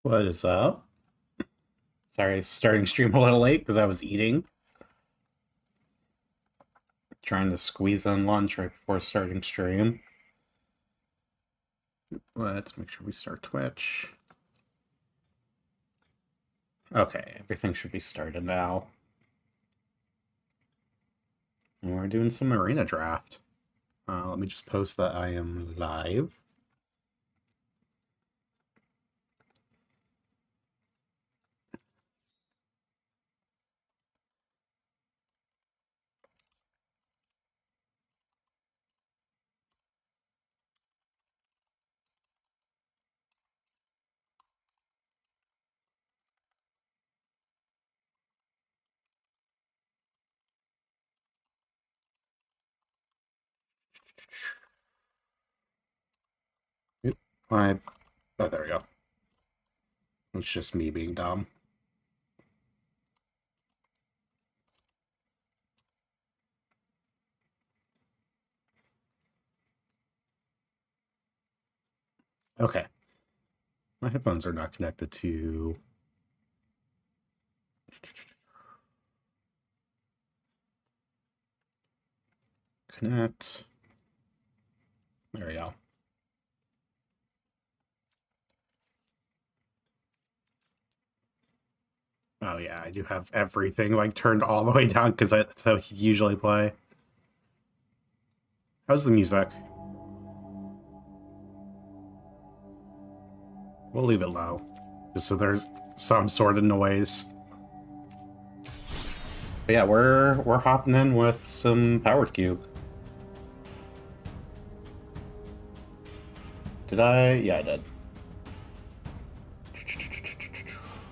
What is up? Sorry, starting stream a little late because I was eating. Trying to squeeze in lunch right before starting stream. Let's make sure we start Twitch. Okay, everything should be started now. And we're doing some arena draft. Let me just post that I am live. Oop, oh, there we go. It's just me being dumb. Okay. My headphones are not connected to... Connect. There we go. Oh yeah, I do have everything like turned all the way down because that's how you usually play. How's the music? We'll leave it low, just so there's some sort of noise. But yeah, we're hopping in with some powered cube. Did I? Yeah, I did.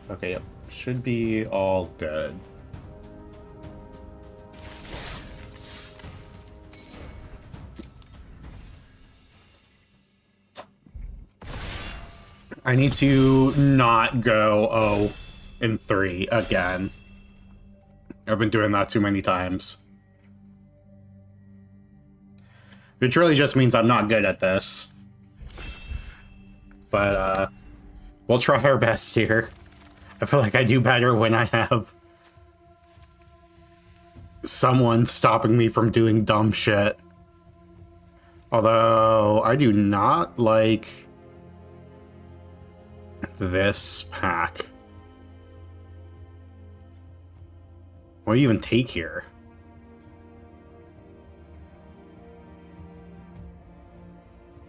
Okay, yep. Should be all good. I need to not go 0-3 again. I've been doing that too many times. Which really just means I'm not good at this. But, we'll try our best here. I feel like I do better when I have someone stopping me from doing dumb shit. Although, I do not like this pack. What do you even take here?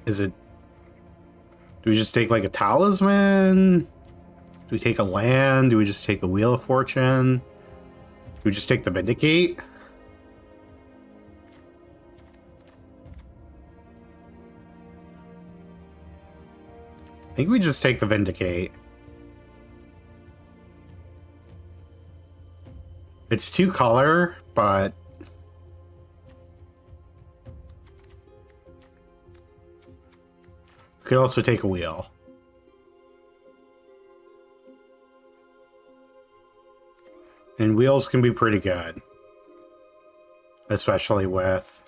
Is it... Do we just take like a talisman? Do we take a land? Do we just take the Wheel of Fortune? Do we just take the Vindicate? I think we just take the Vindicate. It's 2 color, but... we could also take a wheel. And wheels can be pretty good. Especially with...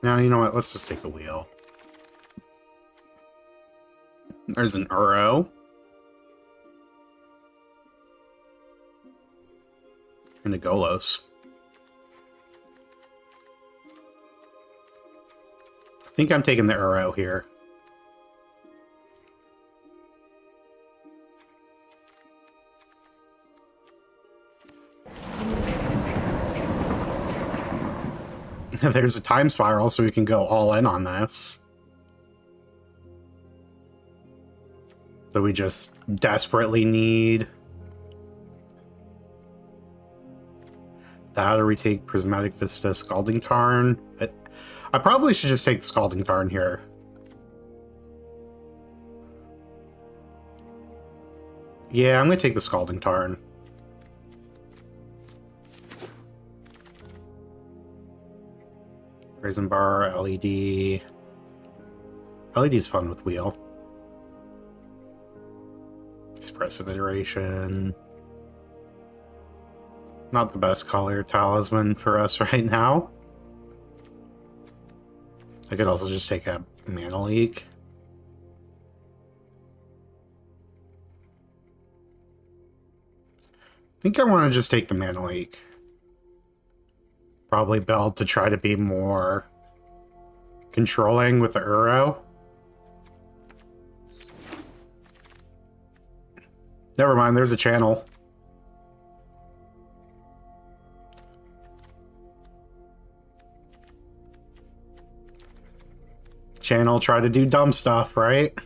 Now, you know what? Let's just take the wheel. There's an Uro. And a Golos. I think I'm taking the Uro here. There's a time spiral, so we can go all in on this. So we just desperately need that, or we take Prismatic Vista, Scalding Tarn. I probably should just take the Scalding Tarn here. Yeah, I'm gonna take the Scalding Tarn. Raisin Bar, LED. LED's fun with wheel. Expressive Iteration. Not the best color talisman for us right now. I could also just take a Mana Leak. I think I want to just take the mana leak. Probably build to try to be more controlling with the Uro. Never mind, there's a channel. Channel try to do dumb stuff, right?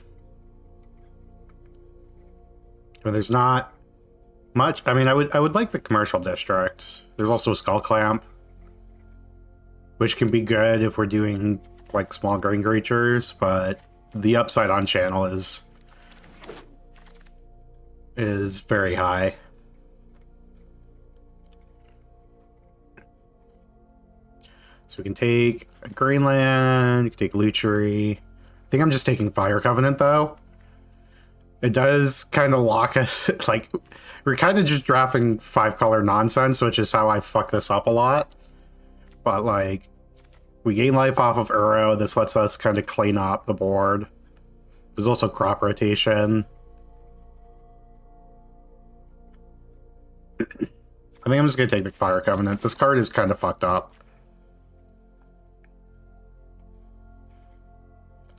But there's not much. I mean, I would like the commercial district. There's also a Skull Clamp, which can be good if we're doing like small green creatures, but the upside on channel is very high. So we can take a Greenland, we can take Luchery. I think I'm just taking Fire Covenant though. It does kind of lock us, like, we're kind of just drafting 5-color nonsense, which is how I fuck this up a lot. But, like, we gain life off of Uro. This lets us kind of clean up the board. There's also crop rotation. I think I'm just going to take the Fire Covenant. This card is kind of fucked up.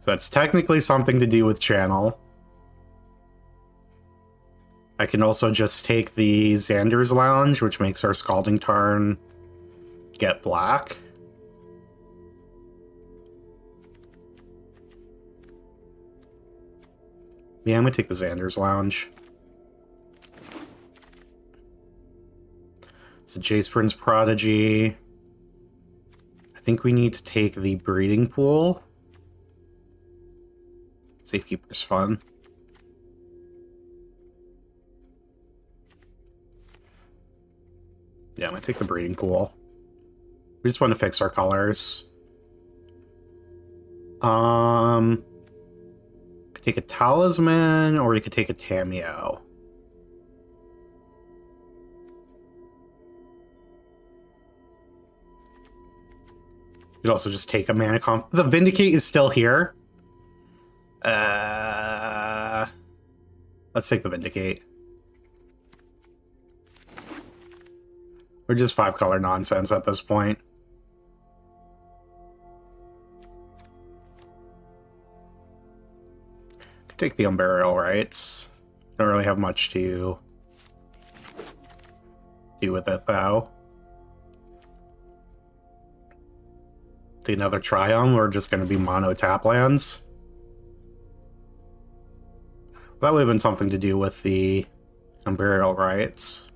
So that's technically something to do with channel. I can also just take the Xander's Lounge, which makes our Scalding Tarn get black. Yeah, I'm gonna take the Xander's Lounge. So Jace Vryn's Prodigy. I think we need to take the Breeding Pool. Safekeeper's fun. Yeah, I'm gonna take the Breeding Pool. We just want to fix our colors. Could take a Talisman, or you could take a Tameo. You could also just take a Mana Conf. The Vindicate is still here. Let's take the Vindicate. We're just 5-color nonsense at this point. Could take the Unburial Rites. Don't really have much to do with it, though. Take another Triumph. We're just going to be mono tap lands. That would have been something to do with the Unburial Rites.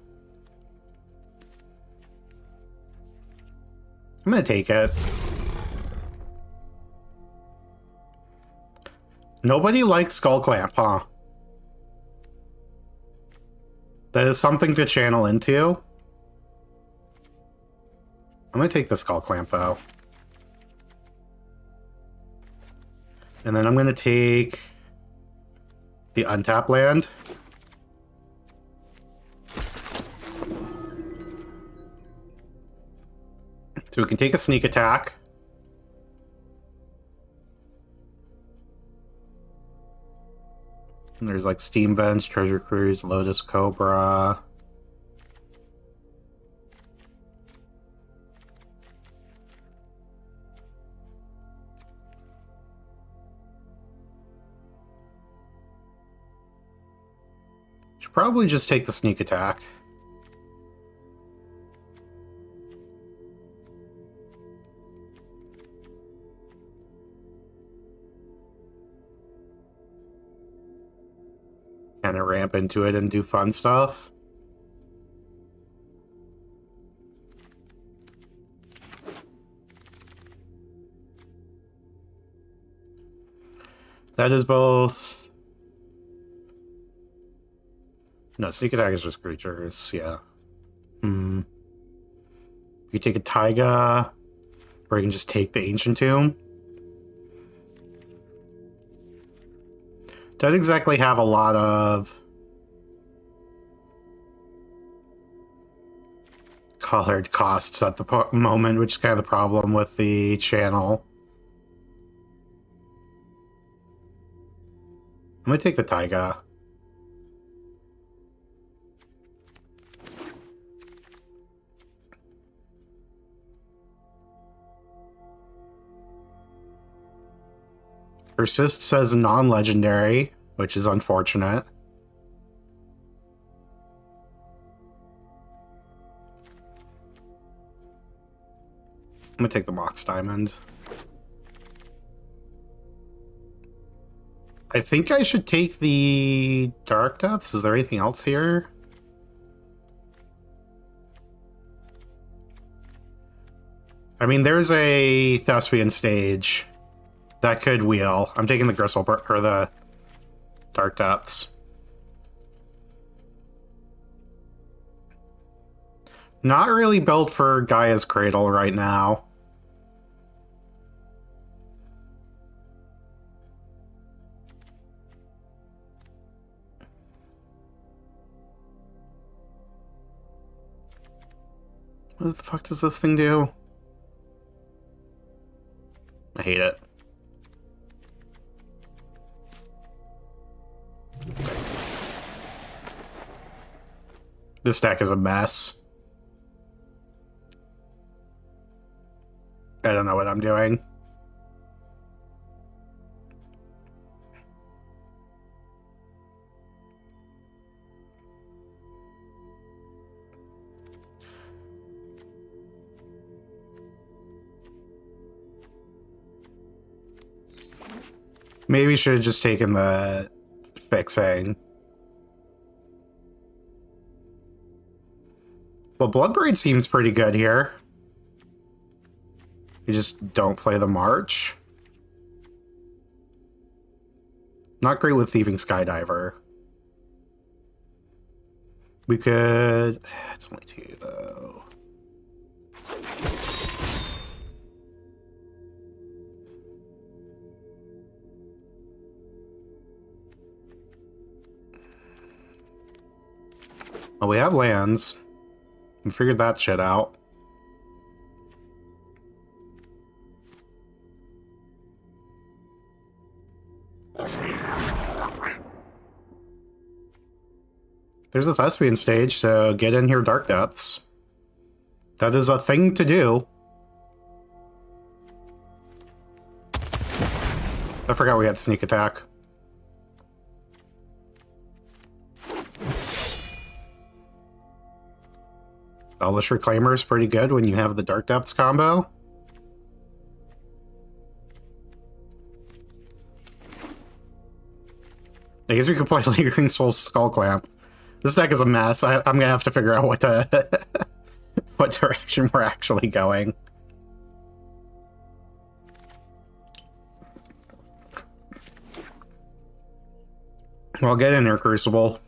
I'm gonna take it. Nobody likes Skull Clamp, huh? That is something to channel into. I'm gonna take the Skull Clamp, though. And then I'm gonna take the untap land. So we can take a sneak attack. And there's like Steam Vents, Treasure Cruise, Lotus Cobra. Should probably just take the sneak attack. Kind of ramp into it and do fun stuff. That is both. No, sneak attack is just creatures, yeah. You can take a Taiga, or you can just take the Ancient Tomb. Don't exactly have a lot of colored costs at the moment, which is kind of the problem with the channel. I'm gonna take the Taiga. Persist says non-legendary, which is unfortunate. I'm gonna take the Mox Diamond. I think I should take the Dark Depths. Is there anything else here? I mean, there's a Thespian stage that could wheel. I'm taking the Gristle or the Dark Depths. Not really built for Gaia's Cradle right now. What the fuck does this thing do? I hate it. This deck is a mess. I don't know what I'm doing. Maybe should have just taken the fixing. Well, Bloodbraid seems pretty good here. You just don't play the March. Not great with Thieving Skydiver. We could... It's only 2, though. Well, we have lands. We figured that shit out. There's a Thespian stage, so get in here, Dark Depths. That is a thing to do. I forgot we had sneak attack. Elvish Reclaimer is pretty good when you have the Dark Depths combo. I guess we could play Lingering Soul's Skull Clamp. This deck is a mess. I'm gonna have to figure out what to what direction we're actually going. Well, get in there, Crucible.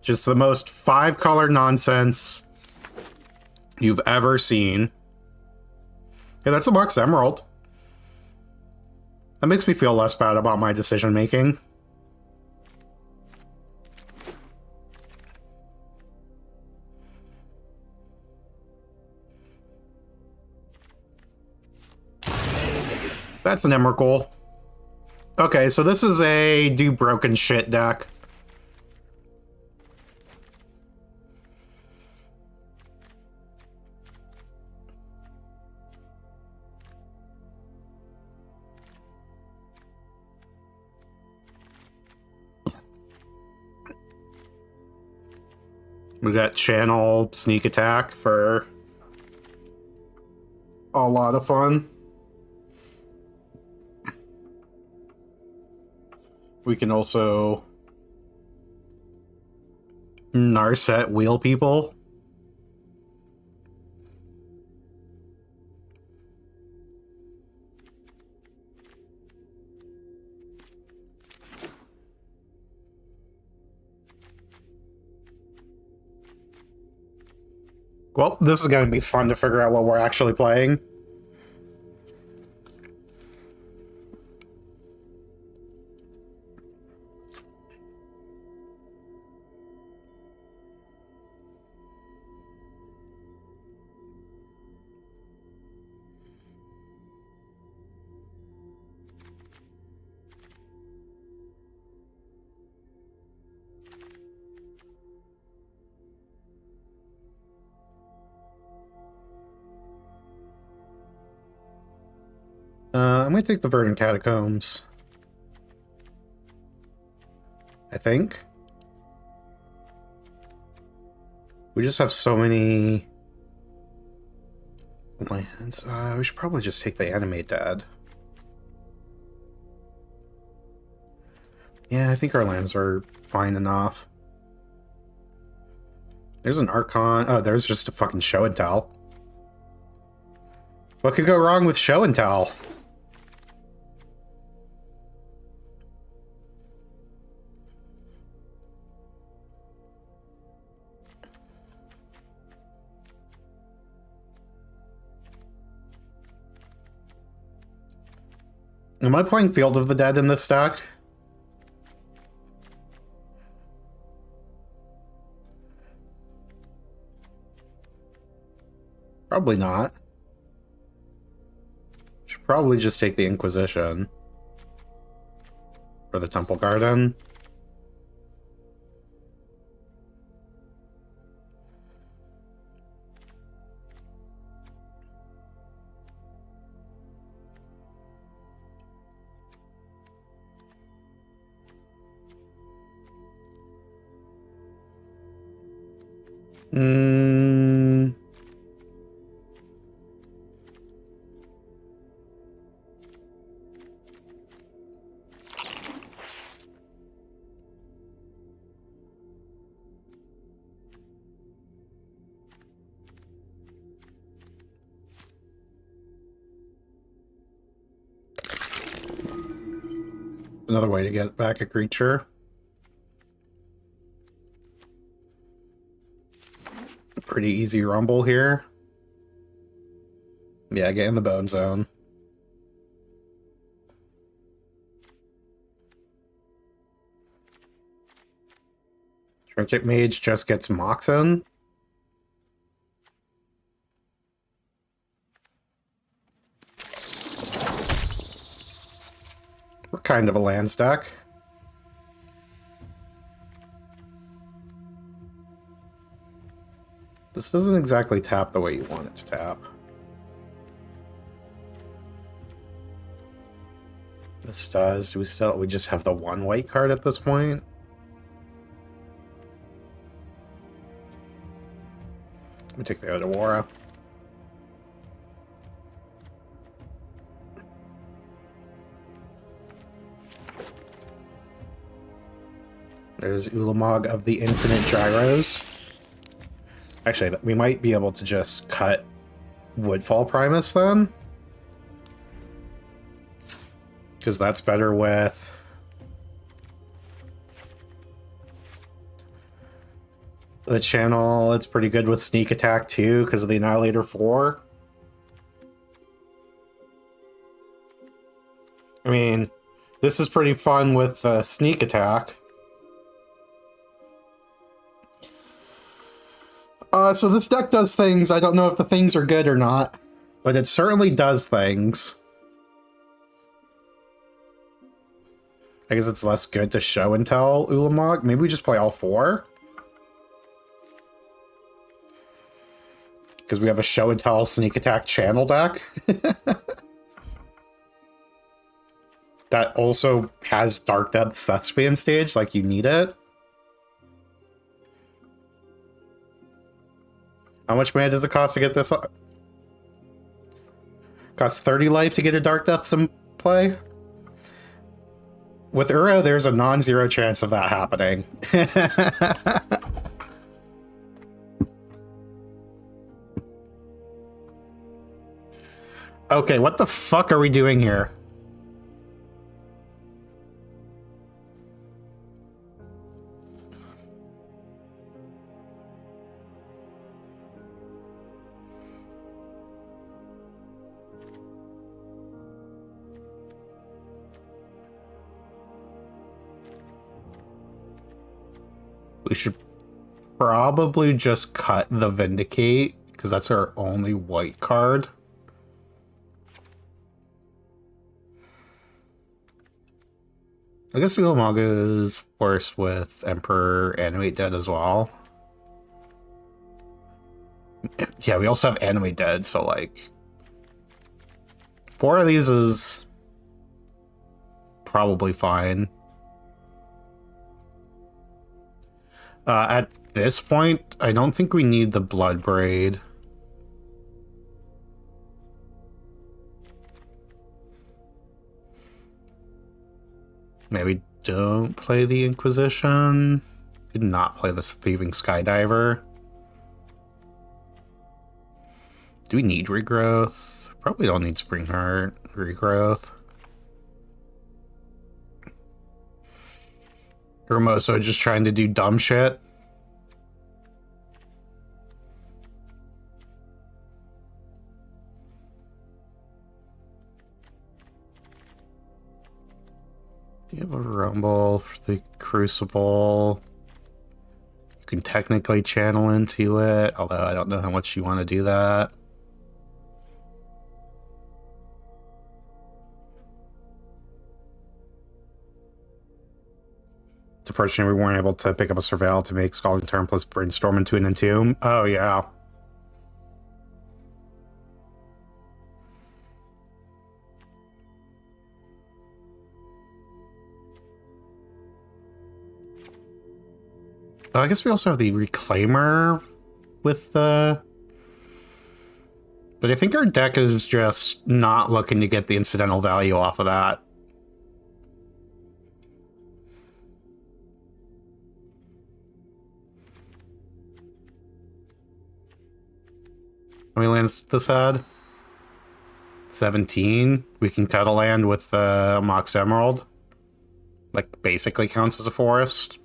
Just the most 5-color nonsense you've ever seen. Hey, that's a Mox Emerald. That makes me feel less bad about my decision making. That's an Emrakul. Okay, so this is a do broken shit deck. We got Channel Sneak Attack for a lot of fun. We can also Narset Wheel people. Well, this is going to be fun to figure out what we're actually playing. I'm gonna take the Verdant Catacombs. I think. We just have so many lands. We should probably just take the Animate Dead. Yeah, I think our lands are fine enough. There's an Archon. Oh, there's just a fucking Show and Tell. What could go wrong with Show and Tell? Am I playing Field of the Dead in this stack? Probably not. Should probably just take the Inquisition. Or the Temple Garden. Another way to get back a creature. Pretty easy rumble here. Yeah, get in the bone zone. Trinket Mage just gets Moxen. We're kind of a land stack. This doesn't exactly tap the way you want it to tap. This does. Do we just have the one white card at this point? Let me take the Odawara. There's Ulamog of the Infinite Gyros. Actually, we might be able to just cut Woodfall Primus then. Because that's better with... the channel. It's pretty good with Sneak Attack too, because of the Annihilator 4. I mean, this is pretty fun with Sneak Attack. So this deck does things. I don't know if the things are good or not, but it certainly does things. I guess it's less good to Show and Tell Ulamog. Maybe we just play all four? Because we have a Show and Tell Sneak Attack channel deck. That also has Dark Depths Thespian stage, like you need it. How much mana does it cost to get this? Costs 30 life to get a Dark Depths in play? With Uro, there's a non-zero chance of that happening. Okay, what the fuck are we doing here? We should probably just cut the Vindicate, because that's our only white card. I guess Ulamog is worse with Emperor Animate Dead as well. Yeah, we also have Animate Dead, so like... 4 of these is probably fine. At this point, I don't think we need the Blood Braid. Maybe don't play the Inquisition. Did not play this Thieving Skydiver. Do we need Regrowth? Probably don't need Spring Heart. Regrowth. Hermoso just trying to do dumb shit. Do you have a Rumble for the Crucible? You can technically channel into it, although I don't know how much you want to do that. It's unfortunate we weren't able to pick up a Surveil to make Scalding Turn plus Brainstorm into an Entomb. Oh, yeah. Oh, I guess we also have the Reclaimer with the... But I think our deck is just not looking to get the incidental value off of that. How many lands this had? 17. We can cut a land with Mox Emerald. Like, basically counts as a forest.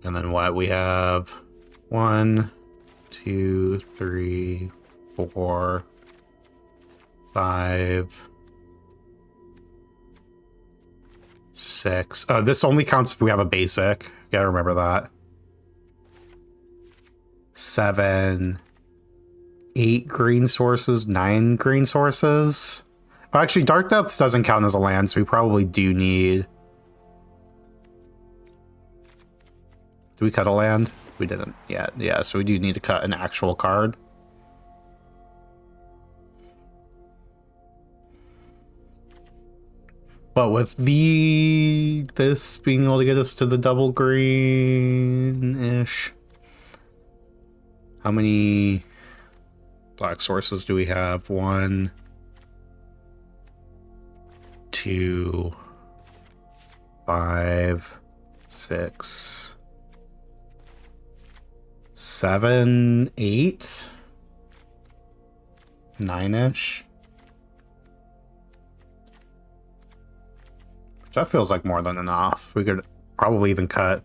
And then what we have? 1, 2, 3, 4, 5, 6. Oh, this only counts if we have a basic. Gotta remember that. 7, 8 green sources, 9 green sources. Oh, actually, Dark Depths doesn't count as a land, so we probably do need... Do we cut a land? We didn't yet. Yeah, so we do need to cut an actual card. But with this being able to get us to the double green-ish. How many black sources do we have? 1, 2, 5, 6... 7, 8, 9-ish. That feels like more than enough. We could probably even cut.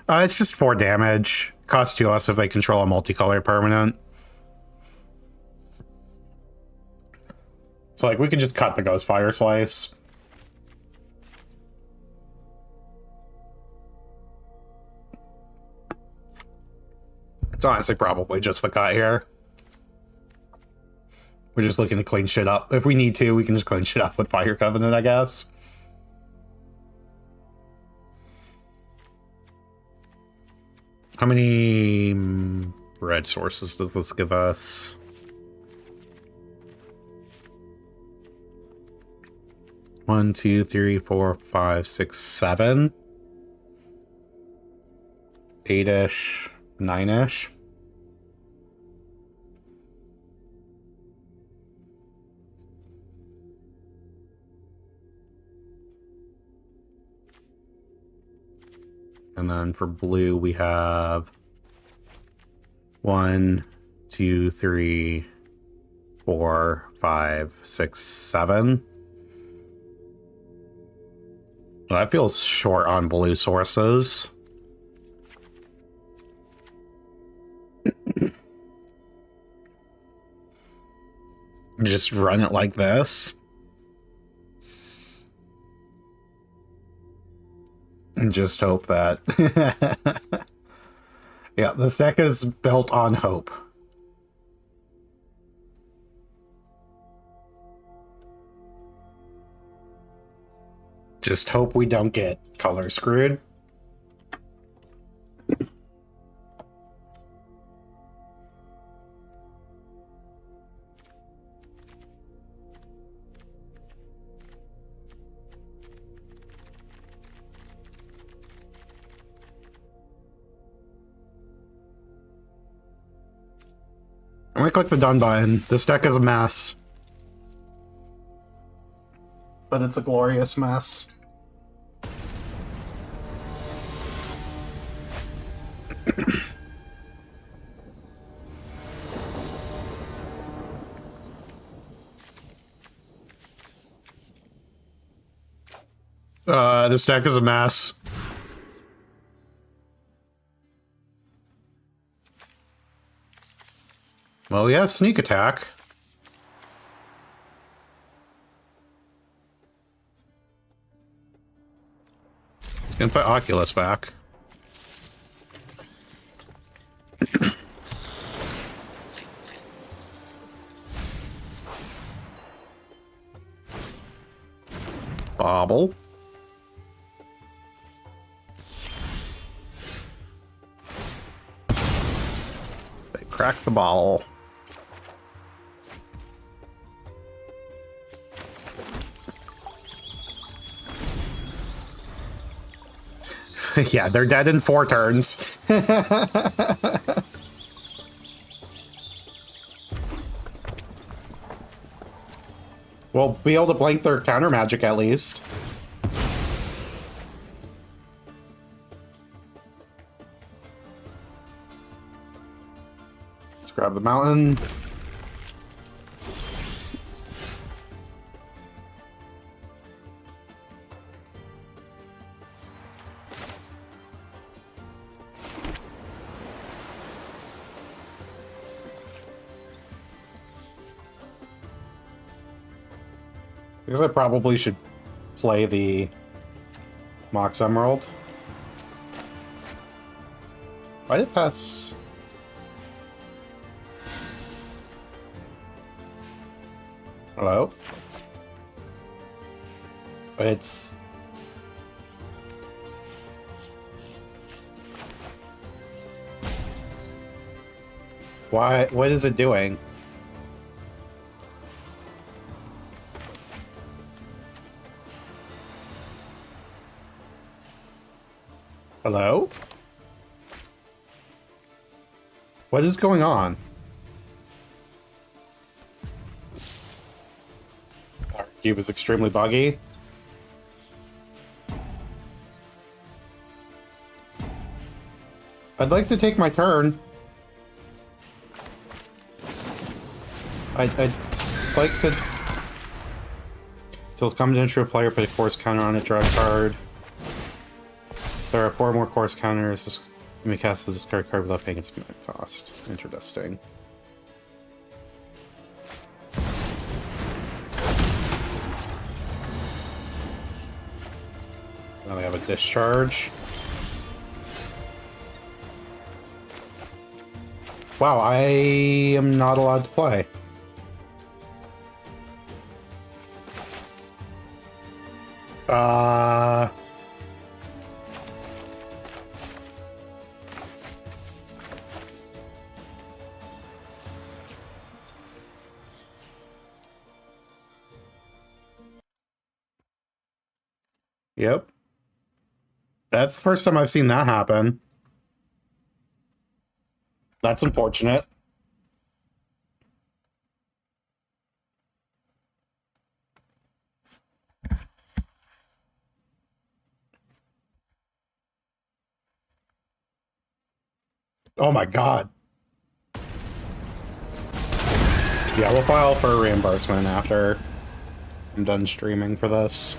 It's just 4 damage. Costs 2 less if they control a multicolored permanent. So, like, we could just cut the Ghost Fire Slice. It's honestly probably just the cut here. We're just looking to clean shit up. If we need to, we can just clean shit up with Fire Covenant, I guess. How many red sources does this give us? One, 2, 3, 4, 5, 6, 7. 8-ish. 9-ish. And then for blue, we have 1, 2, 3, 4, 5, 6, 7. Well, that feels short on blue sources. Just run it like this. And just hope that... Yeah, this deck is built on hope. Just hope we don't get color screwed. me click the done button. This deck is a mess. But it's a glorious mess. This deck is a mess. Well, we have sneak attack. It's gonna put Oculus back. Bobble. They crack the ball. Yeah, they're dead in 4 turns. We'll be able to blank their counter magic at least. Let's grab the mountain. I guess I probably should play the Mox Emerald. Why did it pass? Hello? It's... Why? What is it doing? Hello? What is going on? Our cube is extremely buggy. I'd like to take my turn. I'd like to... Till it's coming into a player, put a force counter on it, draw a card. There are 4 more course counters. You may cast the discard card without paying its cost. Interesting. Now we have a discharge. Wow, I am not allowed to play. Yep. That's the first time I've seen that happen. That's unfortunate. Oh my god. Yeah, we'll file for reimbursement after I'm done streaming for this.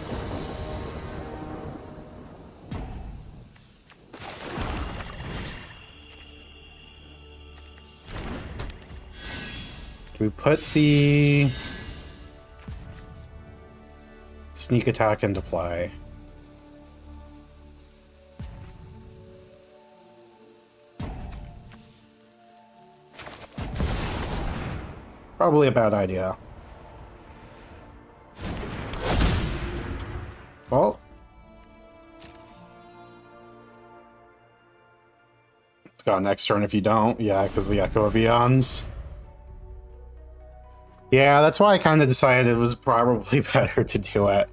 Do we put the sneak attack into play? Probably a bad idea. Well, it's got next turn if you don't. Yeah, because the Echo of Eons. Yeah, that's why I kind of decided it was probably better to do it.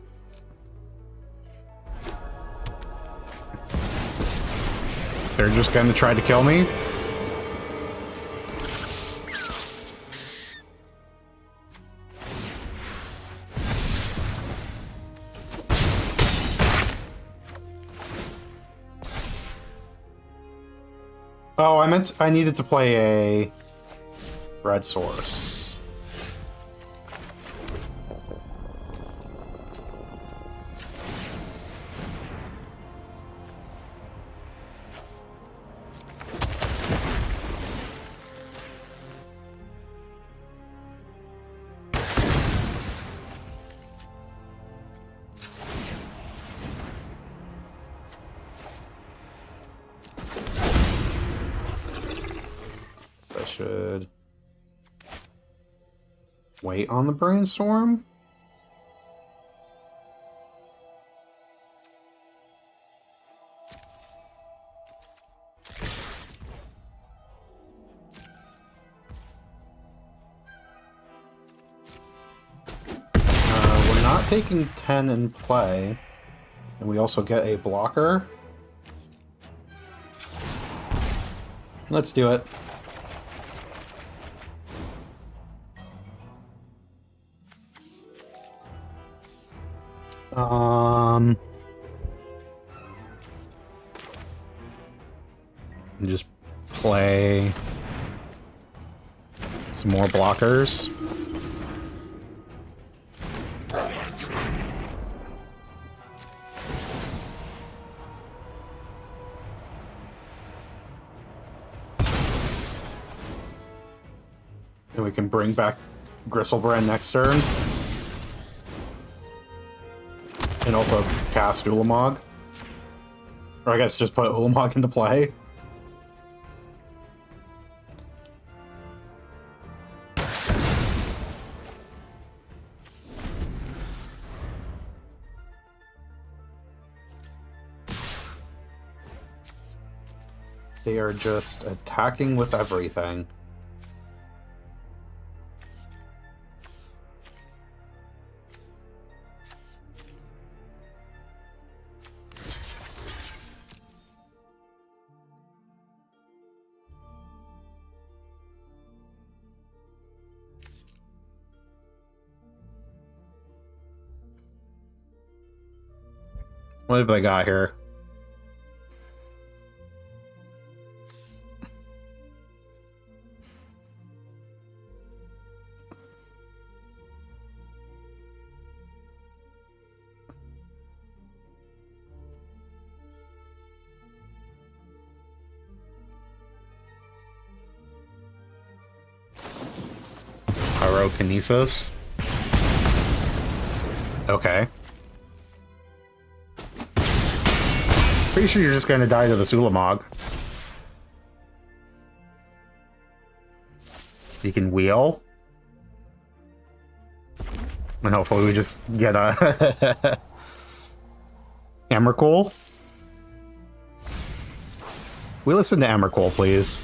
They're just going to try to kill me? Oh, I needed to play a red source. I should wait on the brainstorm. We're not taking 10 in play, and we also get a blocker. Let's do it. Just play some more blockers. And we can bring back Gristlebrand next turn. And also cast Ulamog. Or I guess just put Ulamog into play. They are just attacking with everything. What have they got here? Pyrokinesis. Okay. Pretty sure you're just gonna die to the Ulamog. You can wheel. And hopefully we just get a Emrakul. We listen to Emrakul, please.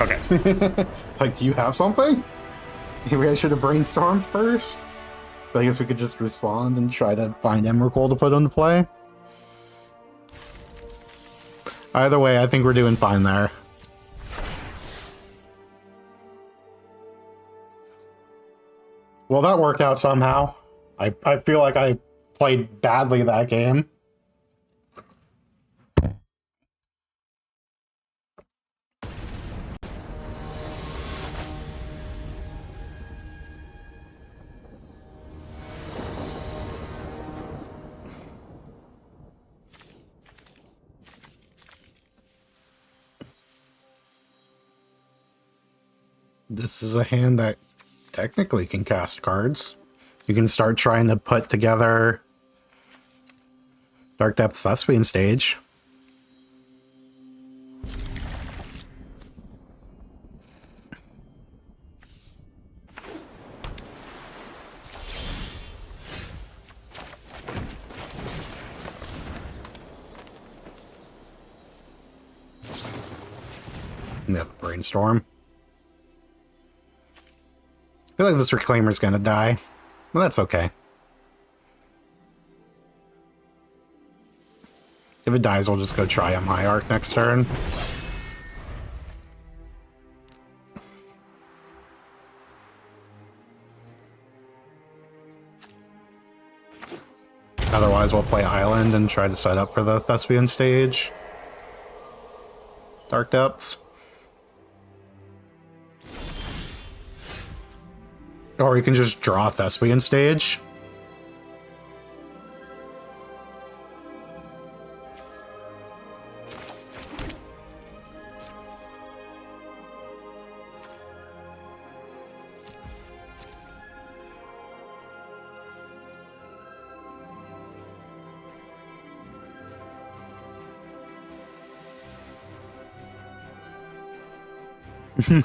Okay. Like, do you have something? Maybe I should have brainstormed first? But I guess we could just respond and try to find Emrakul to put into play. Either way, I think we're doing fine there. Well, that worked out somehow. I feel like I played badly that game. This is a hand that technically can cast cards. You can start trying to put together Dark Depths Thespian stage. We have a brainstorm. I feel like this reclaimer's gonna die. Well, that's okay. If it dies, we'll just go try High Arc next turn. Otherwise, we'll play Island and try to set up for the Thespian stage. Dark Depths. Or we can just draw Thespian stage.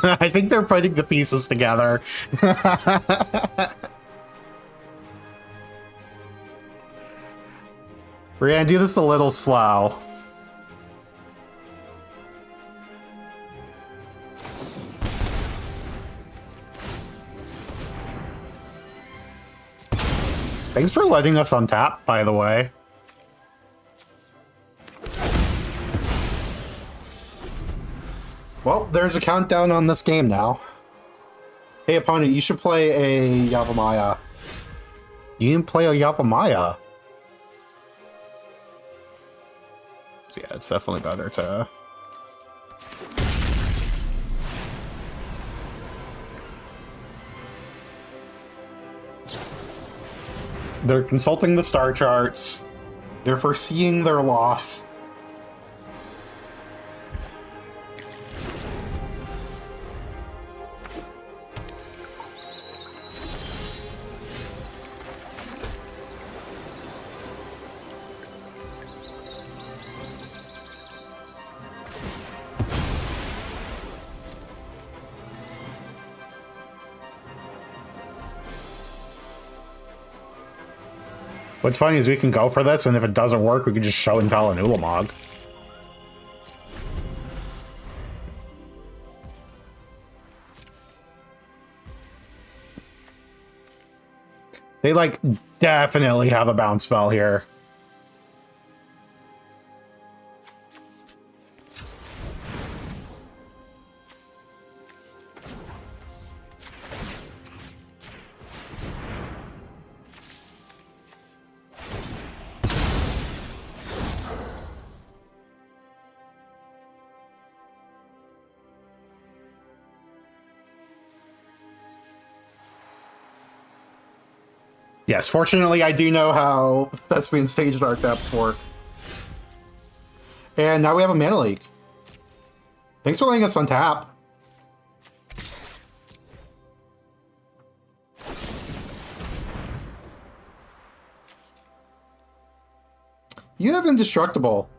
I think they're putting the pieces together. We're gonna do this a little slow. Thanks for letting us untap, by the way. Well, there's a countdown on this game now. Hey, opponent, you should play a Yavimaya. You didn't play a Yavimaya. So yeah, it's definitely better to... They're consulting the star charts. They're foreseeing their loss. What's funny is we can go for this, and if it doesn't work, we can just show and tell an Ulamog. They, like, definitely have a bounce spell here. Yes, fortunately, I do know how Thespian Stage Dark Depths work. And now we have a mana leak. Thanks for letting us untap. You have Indestructible.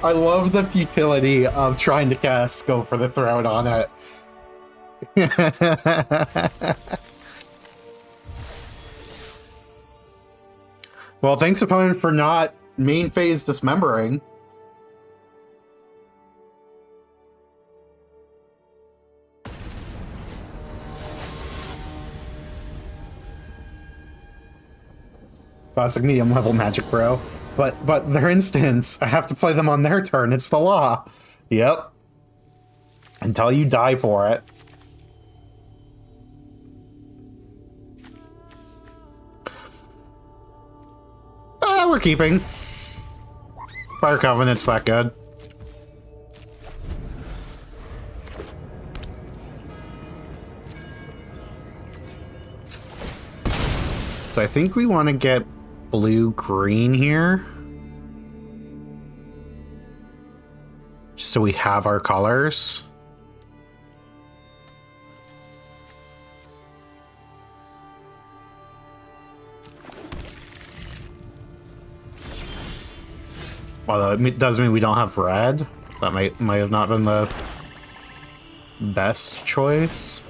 I love the futility of trying to cast Go for the Throne on it. Well, thanks, opponent, for not main phase dismembering. Classic medium level magic, bro. But their instance, I have to play them on their turn. It's the law. Yep. Until you die for it. We're keeping. Fire Covenant's that good. So I think we want to get blue-green here. Just so we have our colors. Although it does mean we don't have red. So that might have not been the best choice.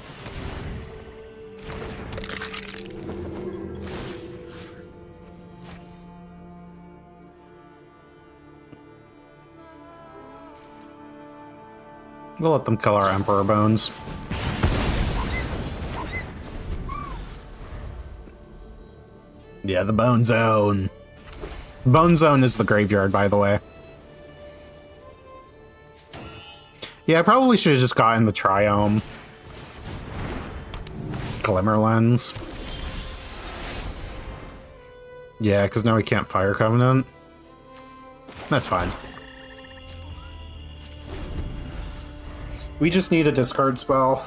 We'll let them kill our Emperor Bones. Yeah, the Bone Zone. Bone Zone is the graveyard, by the way. Yeah, I probably should have just gotten the Triome. Glimmer Lens. Yeah, because now we can't Fire Covenant. That's fine. We just need a discard spell.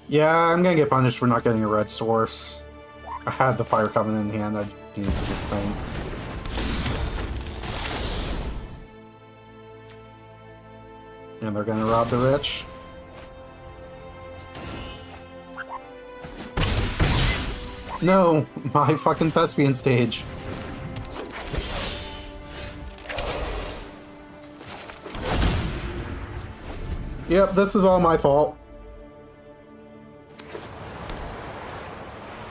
Yeah, I'm gonna get punished for not getting a red source. I had the Fire Covenant in hand, I needed to just think. And they're gonna rob the rich. No! My fucking Thespian stage. Yep, this is all my fault.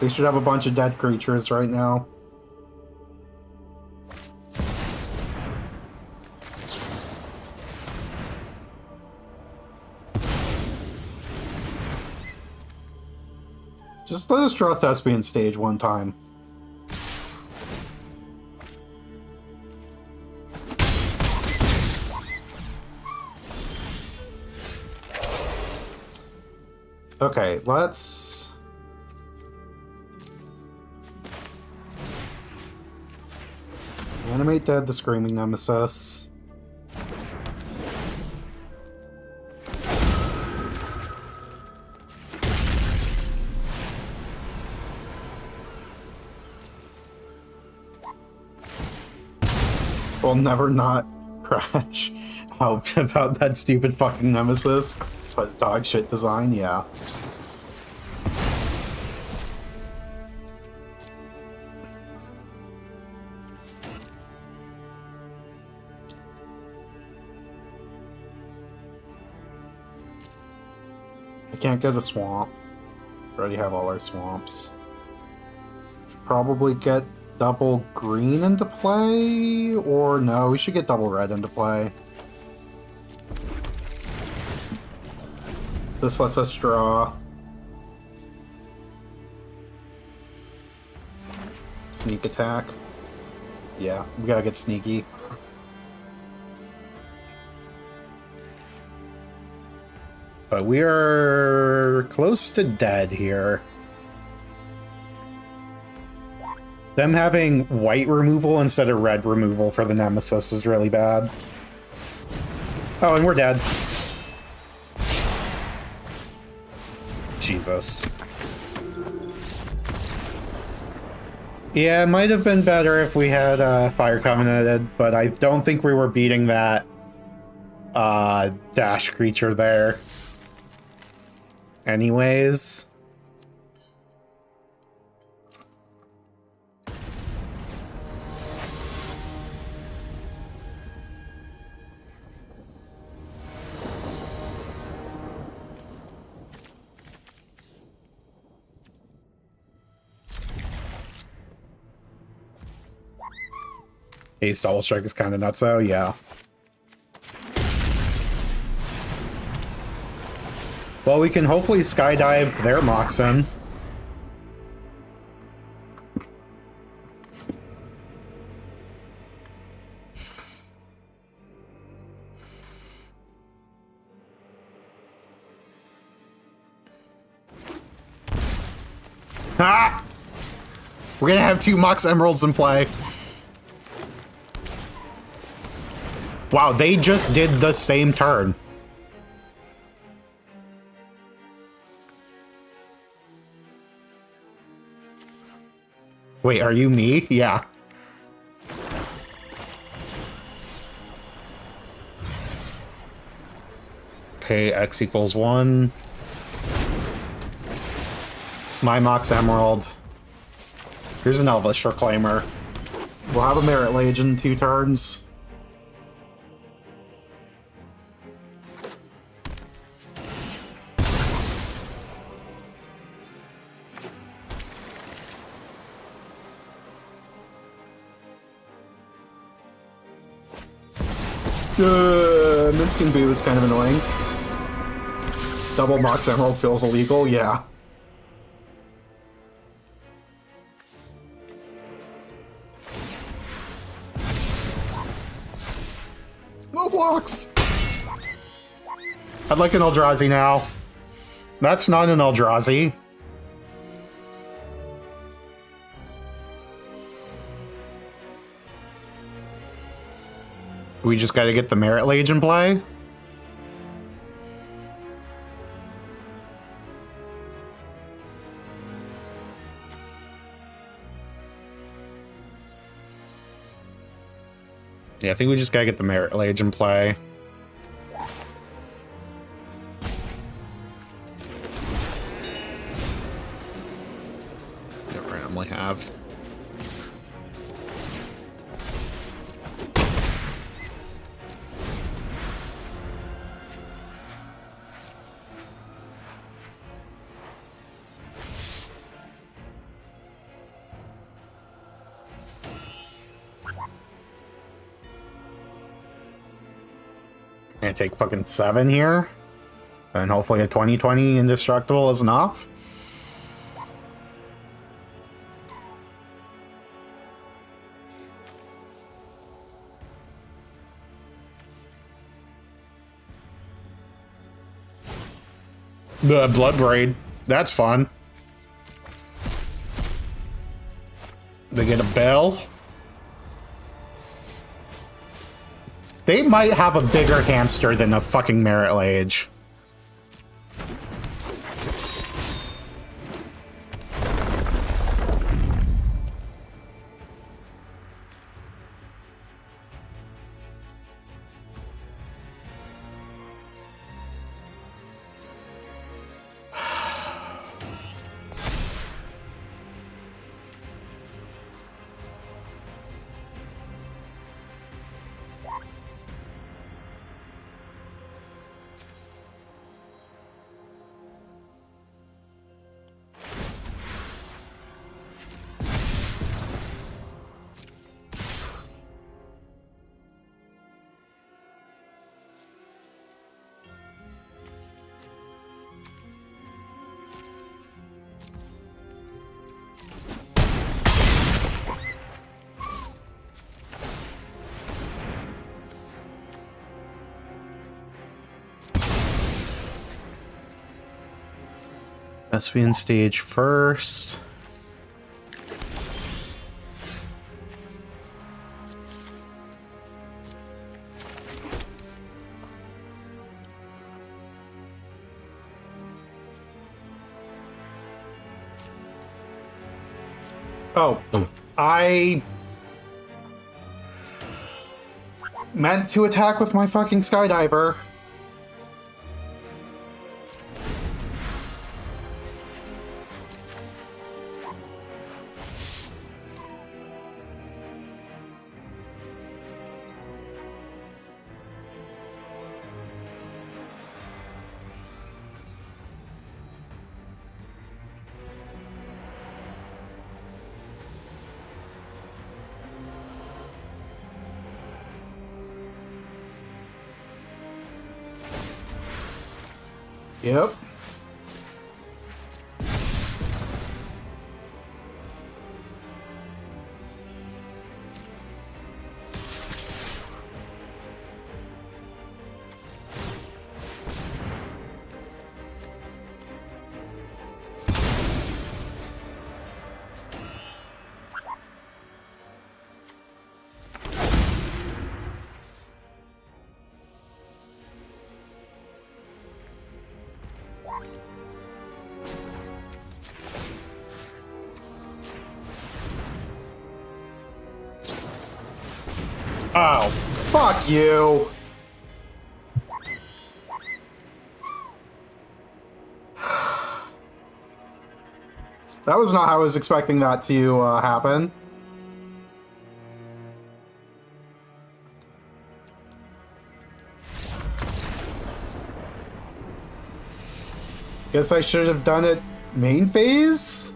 They should have a bunch of dead creatures right now. Just let us draw Thespian stage one time. Okay, let's... Animate Dead the Screaming Nemesis. We'll never not crash out about that stupid fucking Nemesis. But dog shit design, yeah. I can't get a swamp. We already have all our swamps. Should probably get double green into play, or no, we should get double red into play. This lets us draw. Sneak attack. Yeah, we gotta get sneaky. But we are close to dead here. Them having white removal instead of red removal for the Nemesis is really bad. Oh, and we're dead. Jesus. Yeah, it might have been better if we had Fire Covenanted, but I don't think we were beating that dash creature there. Anyways. Ace Double Strike is kind of nutso, yeah. Well, we can hopefully skydive their Moxen. Ah! We're gonna have 2 Mox Emeralds in play. Wow, they just did the same turn. Wait, are you me? Yeah. Okay, X equals 1. My Mox Emerald. Here's an Elvish Reclaimer. We'll have a Merit Lage in 2 turns. Minskin Boo is kind of annoying. Double Mox Emerald feels illegal, yeah. No blocks! I'd like an Eldrazi now. That's not an Eldrazi. We just gotta get the Merit Lage in play. Yeah, I think we just gotta get the Merit Lage in play. Don't randomly have. Gonna take fucking 7 here. And hopefully a 20/20 indestructible is enough. The Blood Braid. That's fun. They get a bell. They might have a bigger hamster than a fucking Merit Lage. Thespian stage first. Oh, I meant to attack with my fucking Skydiver. Yep. Oh, fuck you! That was not how I was expecting that to happen. Guess I should have done it main phase?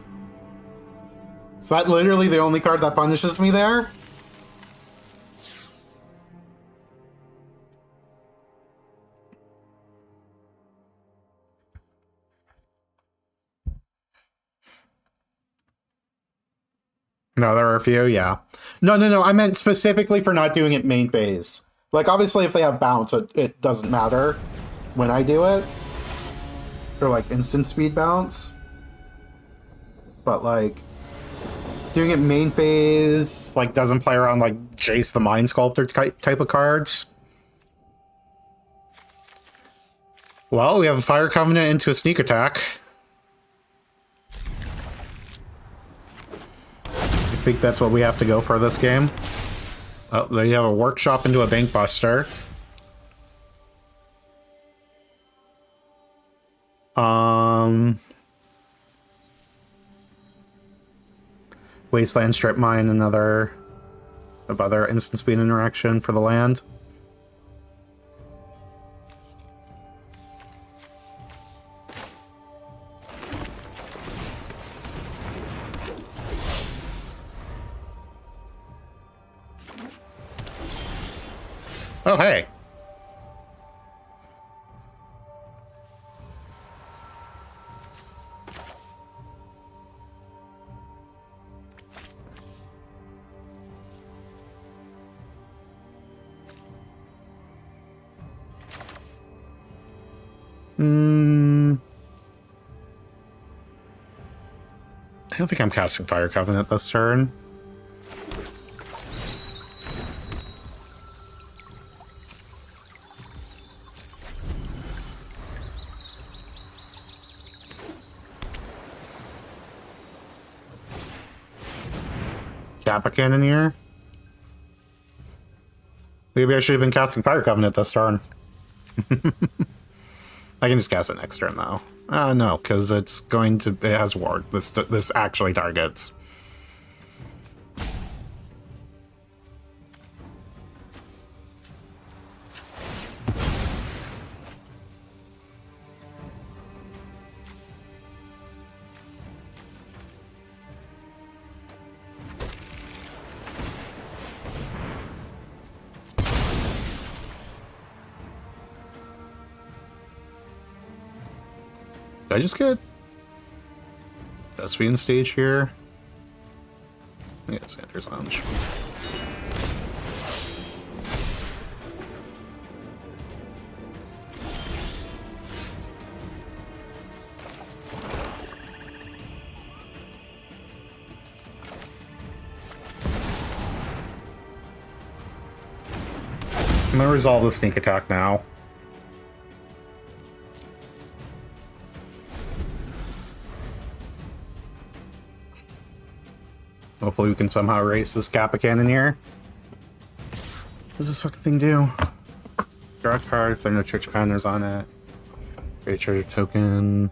Is that literally the only card that punishes me there? No, there are a few, yeah. No. I meant specifically for not doing it main phase. Like, obviously, if they have bounce, it doesn't matter when I do it. Or, like, instant speed bounce. But, like, doing it main phase, like, doesn't play around, like, Jace the Mind Sculptor type of cards. Well, we have a Fire Covenant into a sneak attack. I think that's what we have to go for this game. Oh, there you have a Workshop into a Bank Buster. Wasteland Strip Mine, another of other instant speed interaction for the land. Oh, hey. I don't think I'm casting Fire Covenant this turn. Kappa Cannoneer. Maybe I should have been casting Fire Covenant this turn. I can just cast it next turn, though. No, because it's going to... It has ward. This actually targets. Did I just get Thespian stage here? Yeah, Sander's Lounge. I'm gonna resolve the sneak attack now. Hopefully we can somehow erase this Kappa Cannoneer. What does this fucking thing do? Draw a card if there are no Church of Kindness on it. Create a treasure token.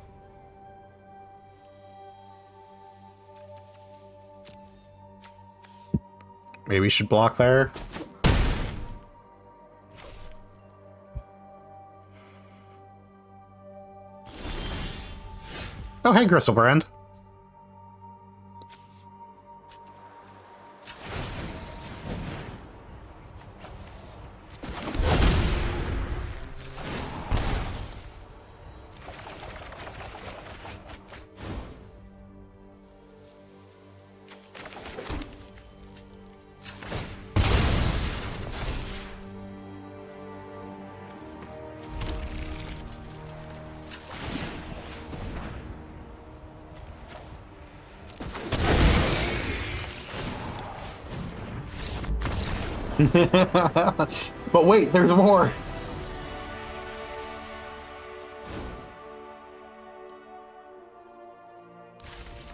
Maybe we should block there. Oh, hey, Gristlebrand. But wait, there's more.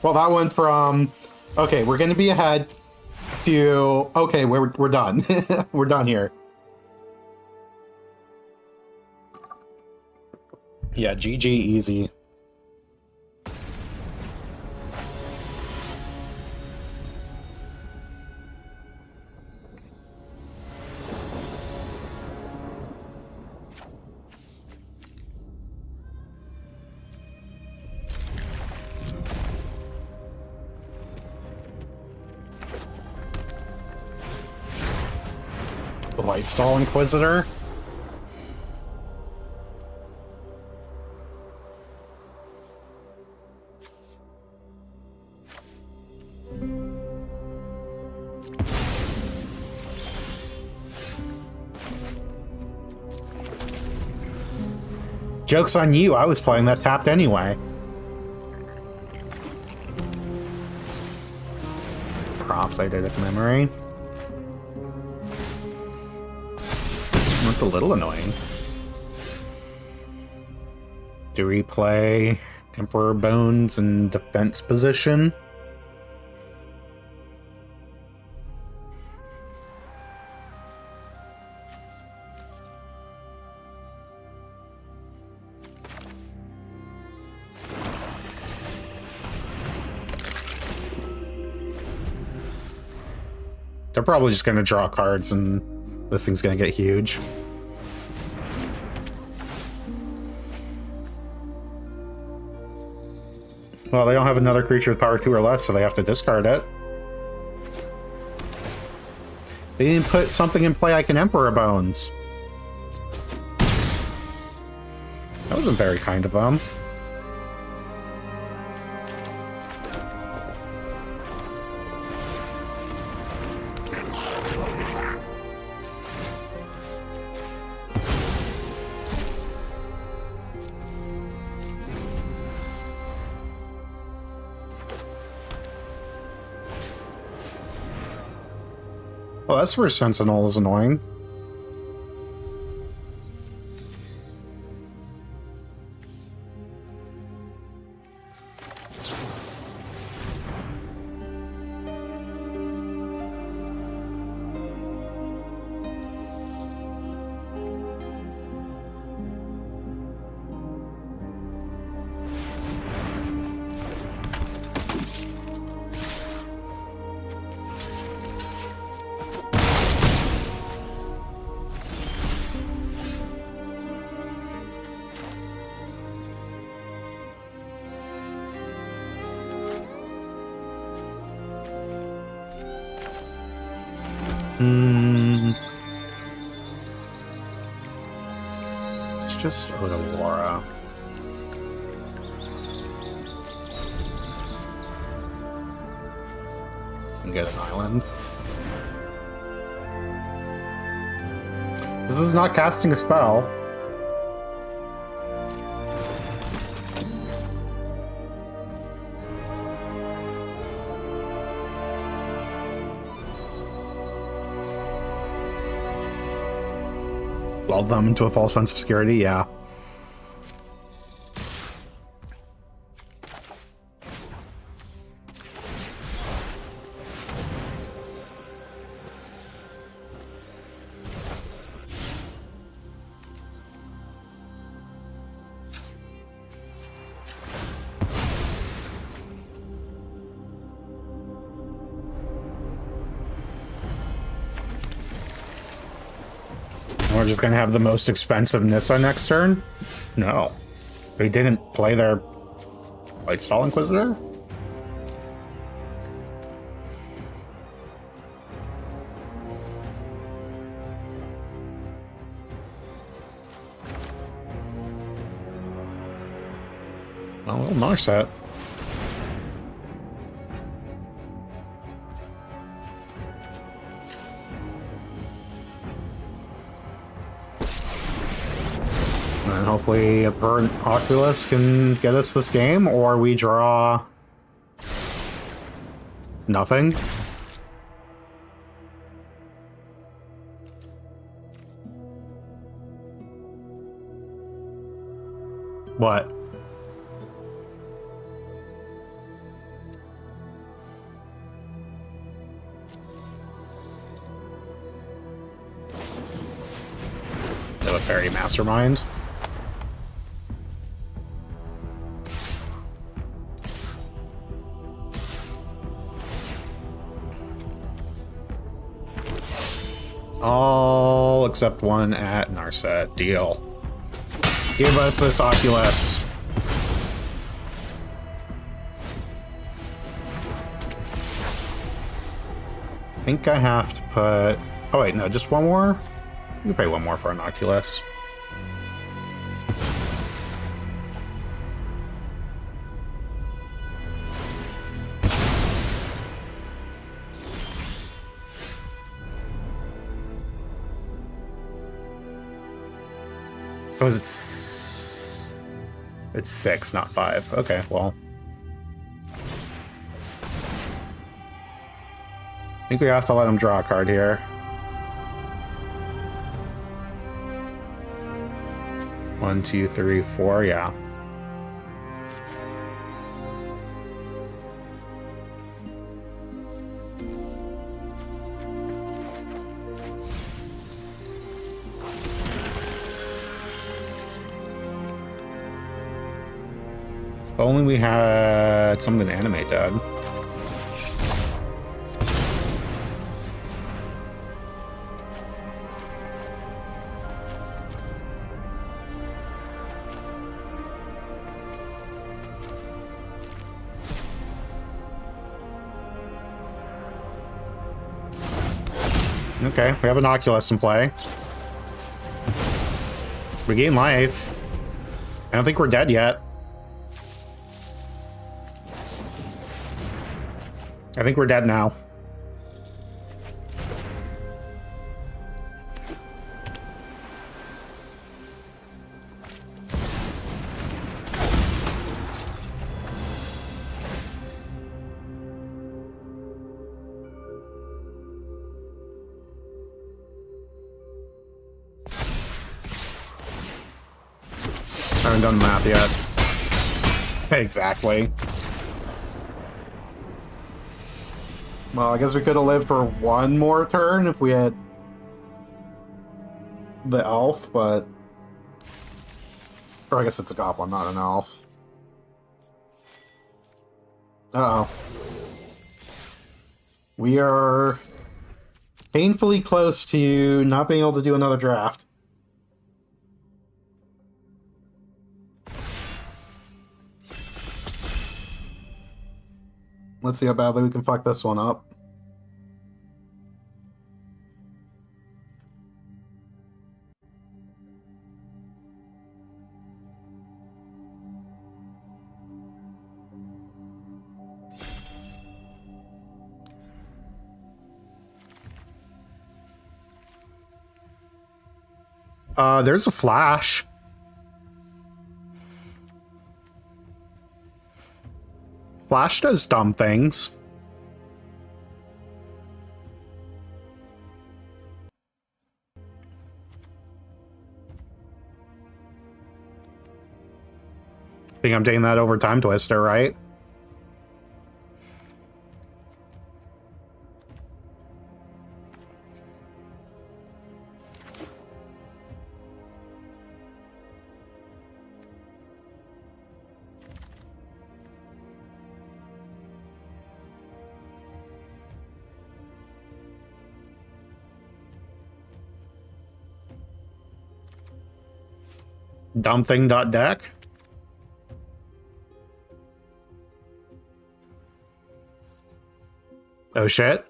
Well, that went from, okay, we're going to be ahead, to, okay, we're done. We're done here. Yeah, GG easy. Lightstall Inquisitor. Joke's on you, I was playing that tapped anyway. Profs I did it memory. That's a little annoying. Do we play Emperor Bones in defense position? They're probably just going to draw cards and this thing's going to get huge. Well, they don't have another creature with power 2 or less, so they have to discard it. They didn't put something in play like an Emperor Bones. That wasn't very kind of them. Well, that's where Sentinel is annoying. It's just Odalora. And get an island. This is not casting a spell. Lulled them into a false sense of security, yeah. We're just gonna have the most expensive Nissa next turn? No. They didn't play their Lightstall Inquisitor? Oh, well, Narset. And hopefully a burnt Oculus can get us this game, or we draw nothing. What? They have a fairy mastermind. All except one at Narset. Deal. Give us this Oculus. I think I have to put... Oh wait, no, just one more? You can pay one more for an Oculus. Was it It's 6, not 5. Okay, well. I think we have to let him draw a card here. One, two, three, four, yeah. If only we had something to animate, Dad. Okay, we have an Oculus in play. We gain life. I don't think we're dead yet. I think we're dead now. I haven't done the math yet. Exactly. Well, I guess we could have lived for one more turn if we had the elf, but... Or I guess it's a goblin, not an elf. Uh-oh. We are painfully close to not being able to do another draft. Let's see how badly we can fuck this one up. There's a flash. Flash does dumb things. I think I'm taking that over Time Twister, right? Dumb thing dot deck. Oh shit.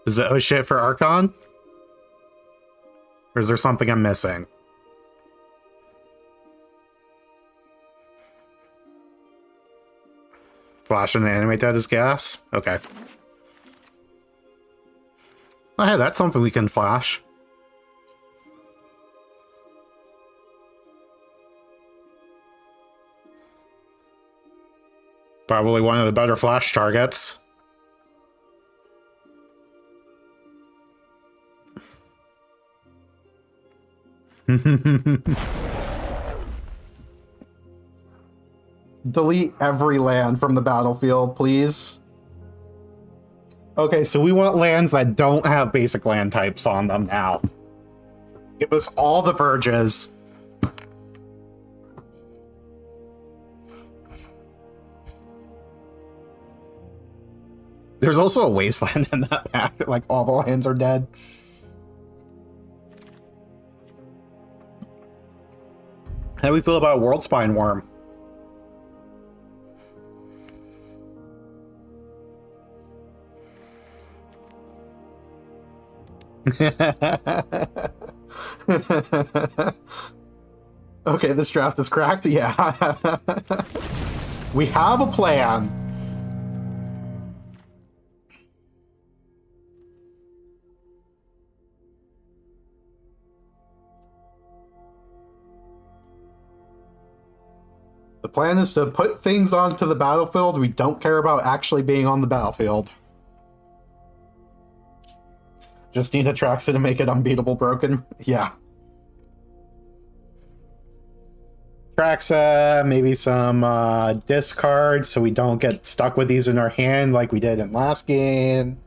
Is it oh shit for Archon? Or is there something I'm missing? Flash and animate that as gas? Okay. Oh hey, that's something we can flash. Probably one of the better flash targets. Delete every land from the battlefield, please. Okay, so we want lands that don't have basic land types on them now. Give us all the verges. There's also a wasteland in that pack that, like, all the lands are dead. How do we feel about World Spine Worm? Okay, this draft is cracked? Yeah. We have a plan. The plan is to put things onto the battlefield. We don't care about actually being on the battlefield. Just need Atraxa to make it unbeatable broken. Yeah. Atraxa, maybe some discards so we don't get stuck with these in our hand like we did in last game.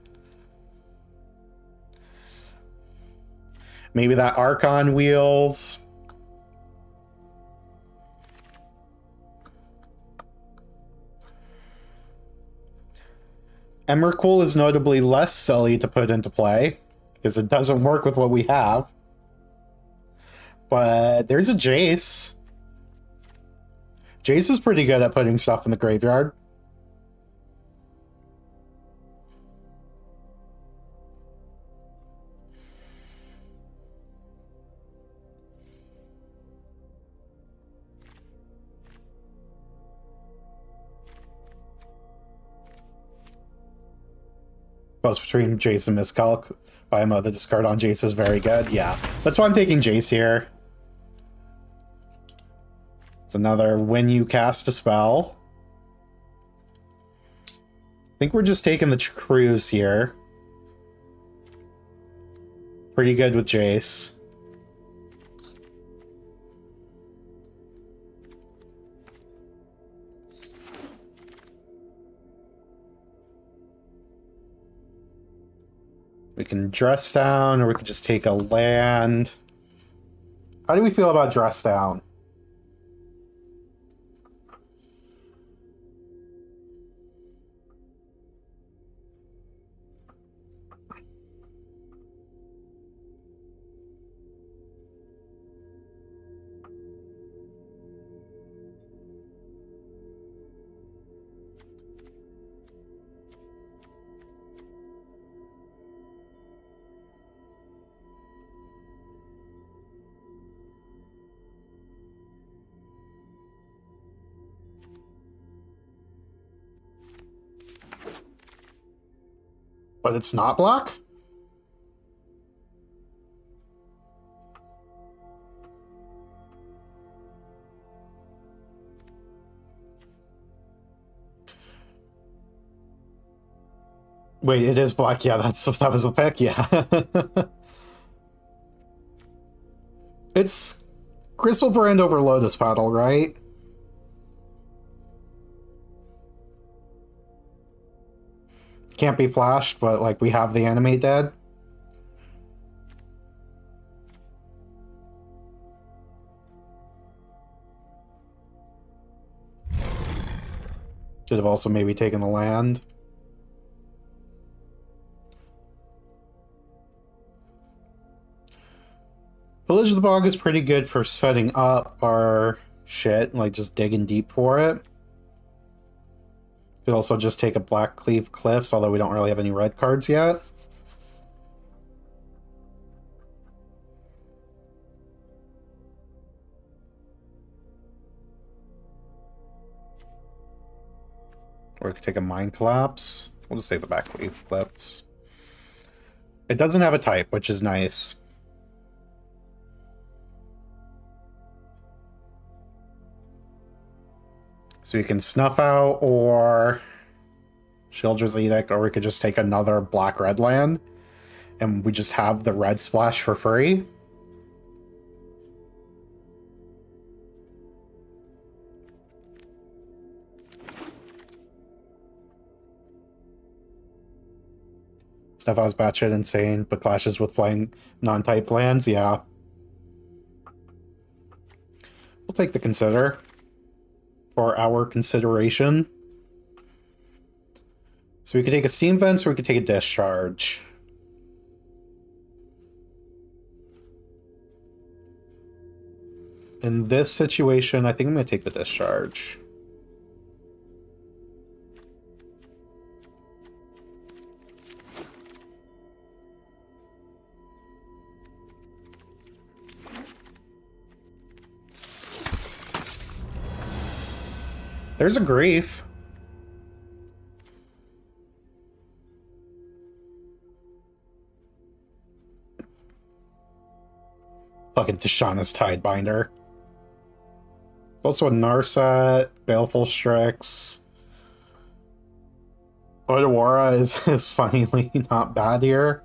Maybe that Archon wheels. Emrakul is notably less silly to put into play, because it doesn't work with what we have. But there's a Jace. Jace is pretty good at putting stuff in the graveyard. Both between Jace and Miscalc. Biomo, the discard on Jace is very good. Yeah, that's why I'm taking Jace here. It's another when you cast a spell. I think we're just taking the cruise here. Pretty good with Jace. We can dress down, or we could just take a land. How do we feel about dress down? But it's not block? Wait, it is black. Yeah, that was the pick. Yeah. It's Crystal Brand over Lotus Petal, right? Can't be flashed, but like we have the animate dead. Should have also maybe taken the land. Village of the Bog is pretty good for setting up our shit, like just digging deep for it. Could also just take a Black Cleave Cliffs, although we don't really have any red cards yet. Or we could take a Mind Collapse. We'll just take the Black Cleave Cliffs. It doesn't have a type, which is nice. So we can Snuff Out or Shieldred's Edict, or we could just take another black-red land, and we just have the red splash for free. Snuff Out's batshit insane, but clashes with playing non-type lands, yeah. We'll take the Consider for our consideration. So we could take a Steam Vents, or we could take a Discharge. In this situation, I think I'm going to take the Discharge. There's a Grief. Fucking Tishana's Tidebinder. Also a Narset, Baleful Strix. Odawara is finally not bad here.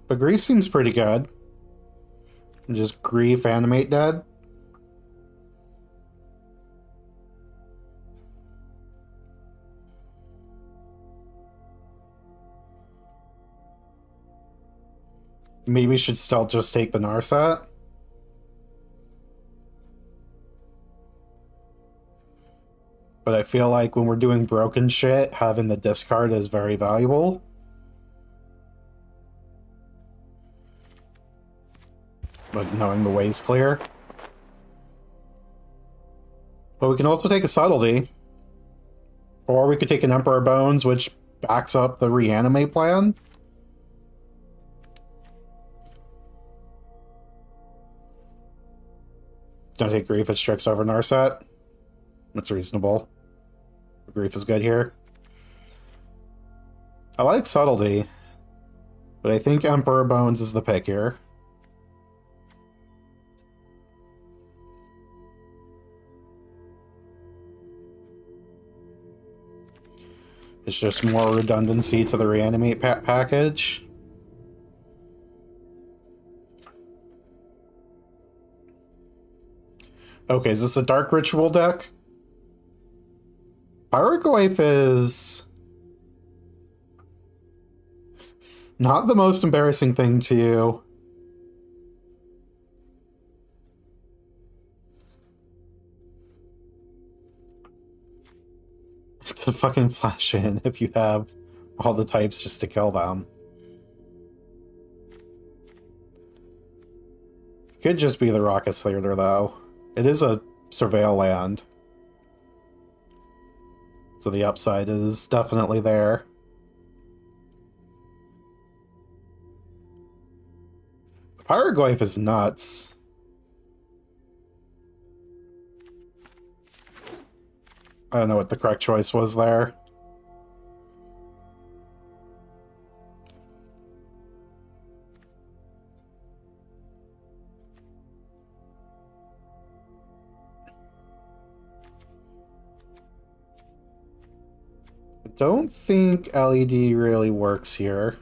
But Grief seems pretty good. Just Grief, Animate Dead. Maybe we should still just take the Narset. But I feel like when we're doing broken shit, having the discard is very valuable. But knowing the way's clear. But we can also take a Subtlety. Or we could take an Emperor Bones, which backs up the Reanimate plan. Don't take Grief at Strix over Narset. That's reasonable. Grief is good here. I like Subtlety, but I think Emperor Bones is the pick here. It's just more redundancy to the Reanimate package. Okay, is this a Dark Ritual deck? Pyrogoyf is not the most embarrassing thing to fucking flash in if you have all the types just to kill them. It could just be the Rocket Slayer though. It is a Surveil land. So the upside is definitely there. Pyrogoyf is nuts. I don't know what the correct choice was there. I don't think LED really works here.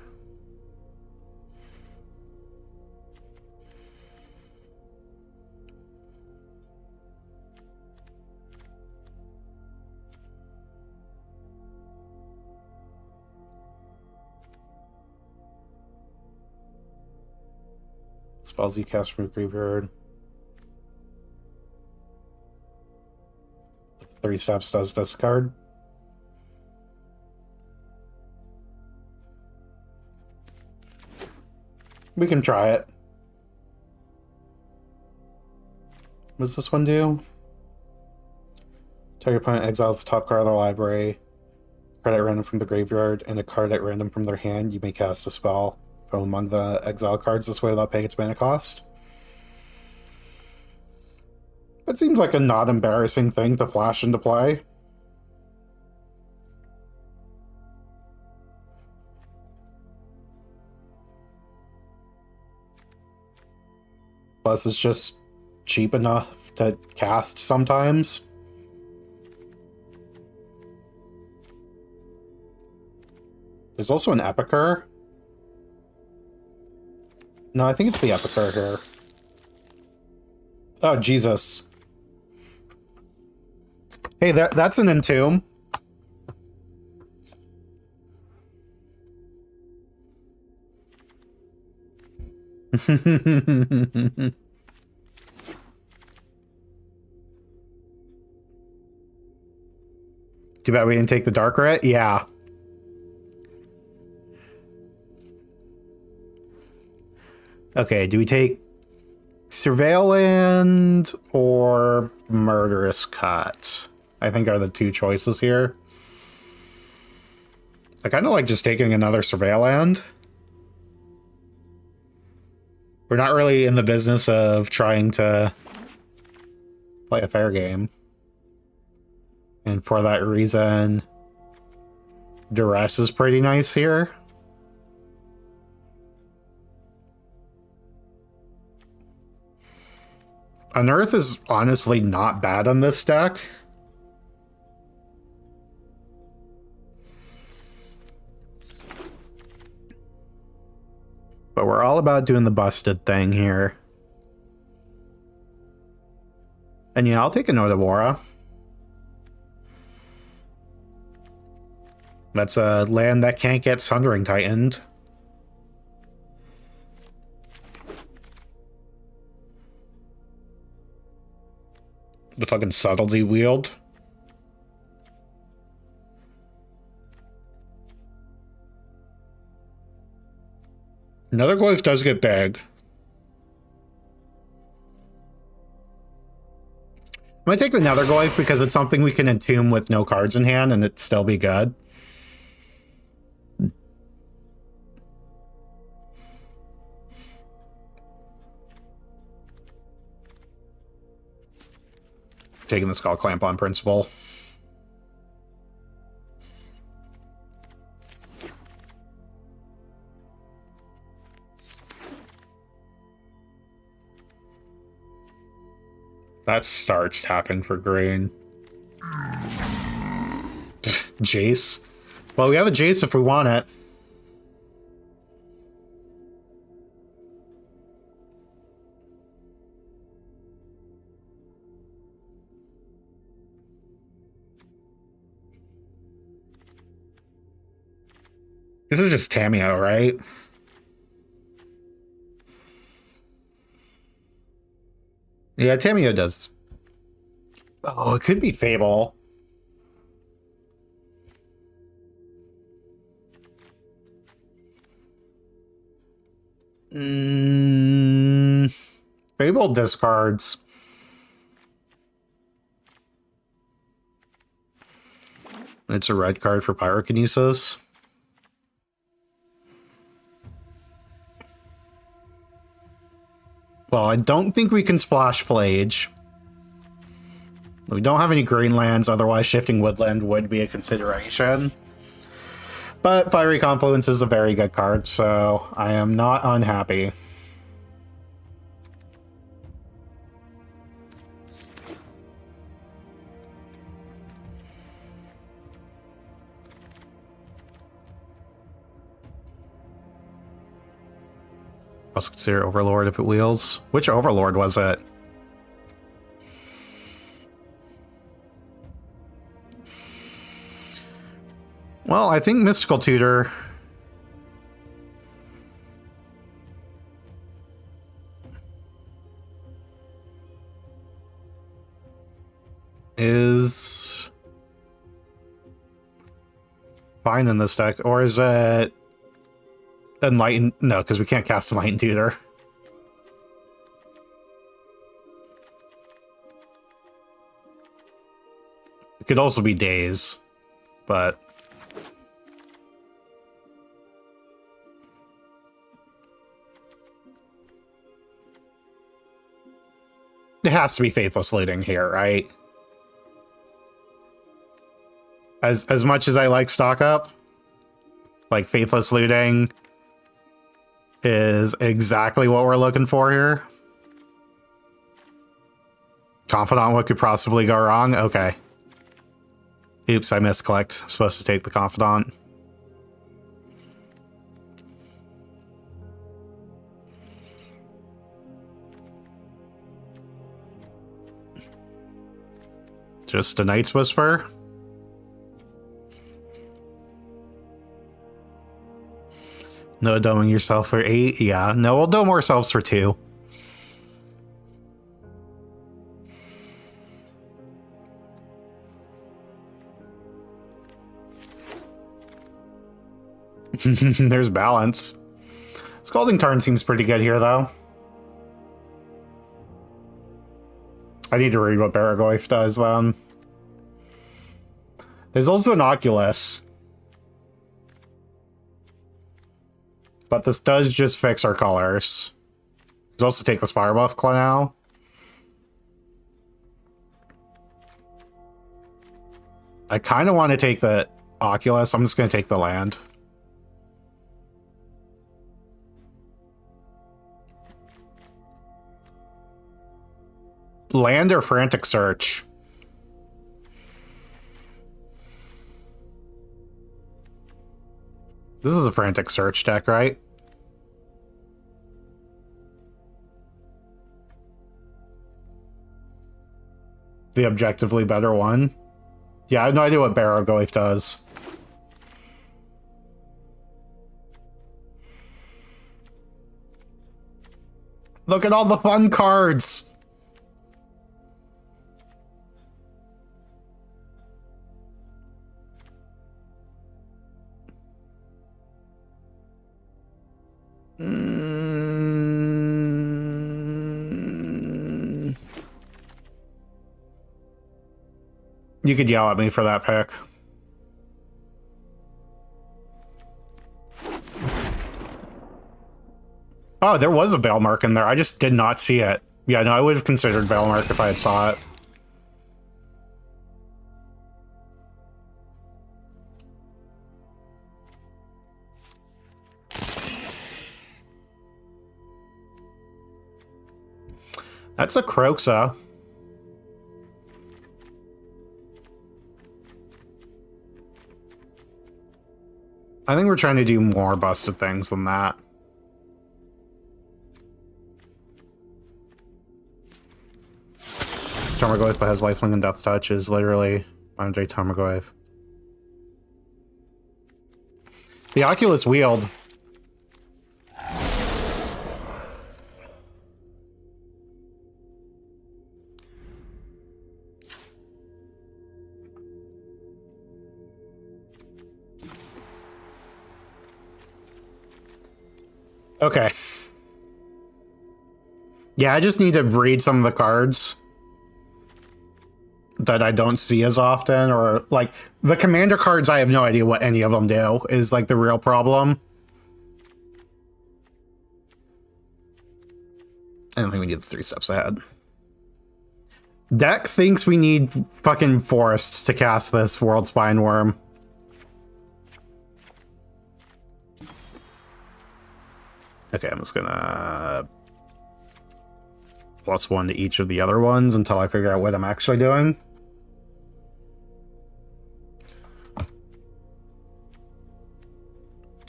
Spells you cast from your graveyard. 3 steps does discard. We can try it. What does this one do? Target opponent exiles the top card of their library, card at random from the graveyard, and a card at random from their hand. You may cast a spell from among the exile cards this way without paying its mana cost. That seems like a not embarrassing thing to flash into play. Plus, it's just cheap enough to cast sometimes. There's also an Epicure. No, I think it's the Epicure here. Oh, Jesus. Hey, that's an Entomb. Too bad we didn't take the Dark Ret? Yeah. Okay, do we take Surveilland or Murderous Cut? I think are the two choices here. I kind of like just taking another Surveilland. We're not really in the business of trying to play a fair game. And for that reason, Duress is pretty nice here. Unearth is honestly not bad on this deck. But we're all about doing the busted thing here. And yeah, I'll take a Nodawara. That's a land that can't get Sundering Titaned. The fucking subtlety wield. Another Glyph does get big. I'm gonna take the Nether Glyph because it's something we can entomb with no cards in hand and it'd still be good. Taking the Skull Clamp on principle. That's starch tapping for green. Jace. Well, we have a Jace if we want it. This is just Tameo, right? Yeah, Tameo does. Oh, it could be Fable. Fable discards. It's a red card for Pyrokinesis. Well, I don't think we can splash Flage. We don't have any green lands, otherwise shifting Woodland would be a consideration. But Fiery Confluence is a very good card, so I am not unhappy. Also consider Overlord if it wheels. Which Overlord was it? Well, I think Mystical Tutor is fine in this deck. Or is it Enlighten? No, because we can't cast Enlighten Tutor. It could also be Daze, but it has to be Faithless Looting here, right? As much as I like Stock Up, like Faithless Looting is exactly what we're looking for here. Confidant, what could possibly go wrong? Okay. Oops, I misclicked. I'm supposed to take the Confidant. Just a Night's Whisper. No doming yourself for 8. Yeah, no, we'll dome ourselves for 2. There's balance. Scalding Tarn seems pretty good here, though. I need to read what Baragoyf does, then. There's also an Oculus. But this does just fix our colors. You can also take the Spire Buff now. I kind of want to take the Oculus. I'm just going to take the land. land or frantic search? This is a frantic search deck, right? The objectively better one. Yeah, I have no idea what Barrow-Goyf does. Look at all the fun cards! You could yell at me for that pick. Oh, there was a Bailmark in there. I just did not see it. Yeah, no, I would have considered Bailmark if I had saw it. That's a Kroxa. I think we're trying to do more busted things than that. Tarmogoyf, but has lifelink and death touch, is literally Mtga Tarmogoyf. The Oculus Wield. Okay. Yeah, I just need to read some of the cards that I don't see as often, or like the commander cards, I have no idea what any of them do, is like the real problem. I don't think we need the 3 steps ahead. Deck thinks we need fucking forests to cast this World Spine Worm. Okay, I'm just gonna +1 to each of the other ones until I figure out what I'm actually doing.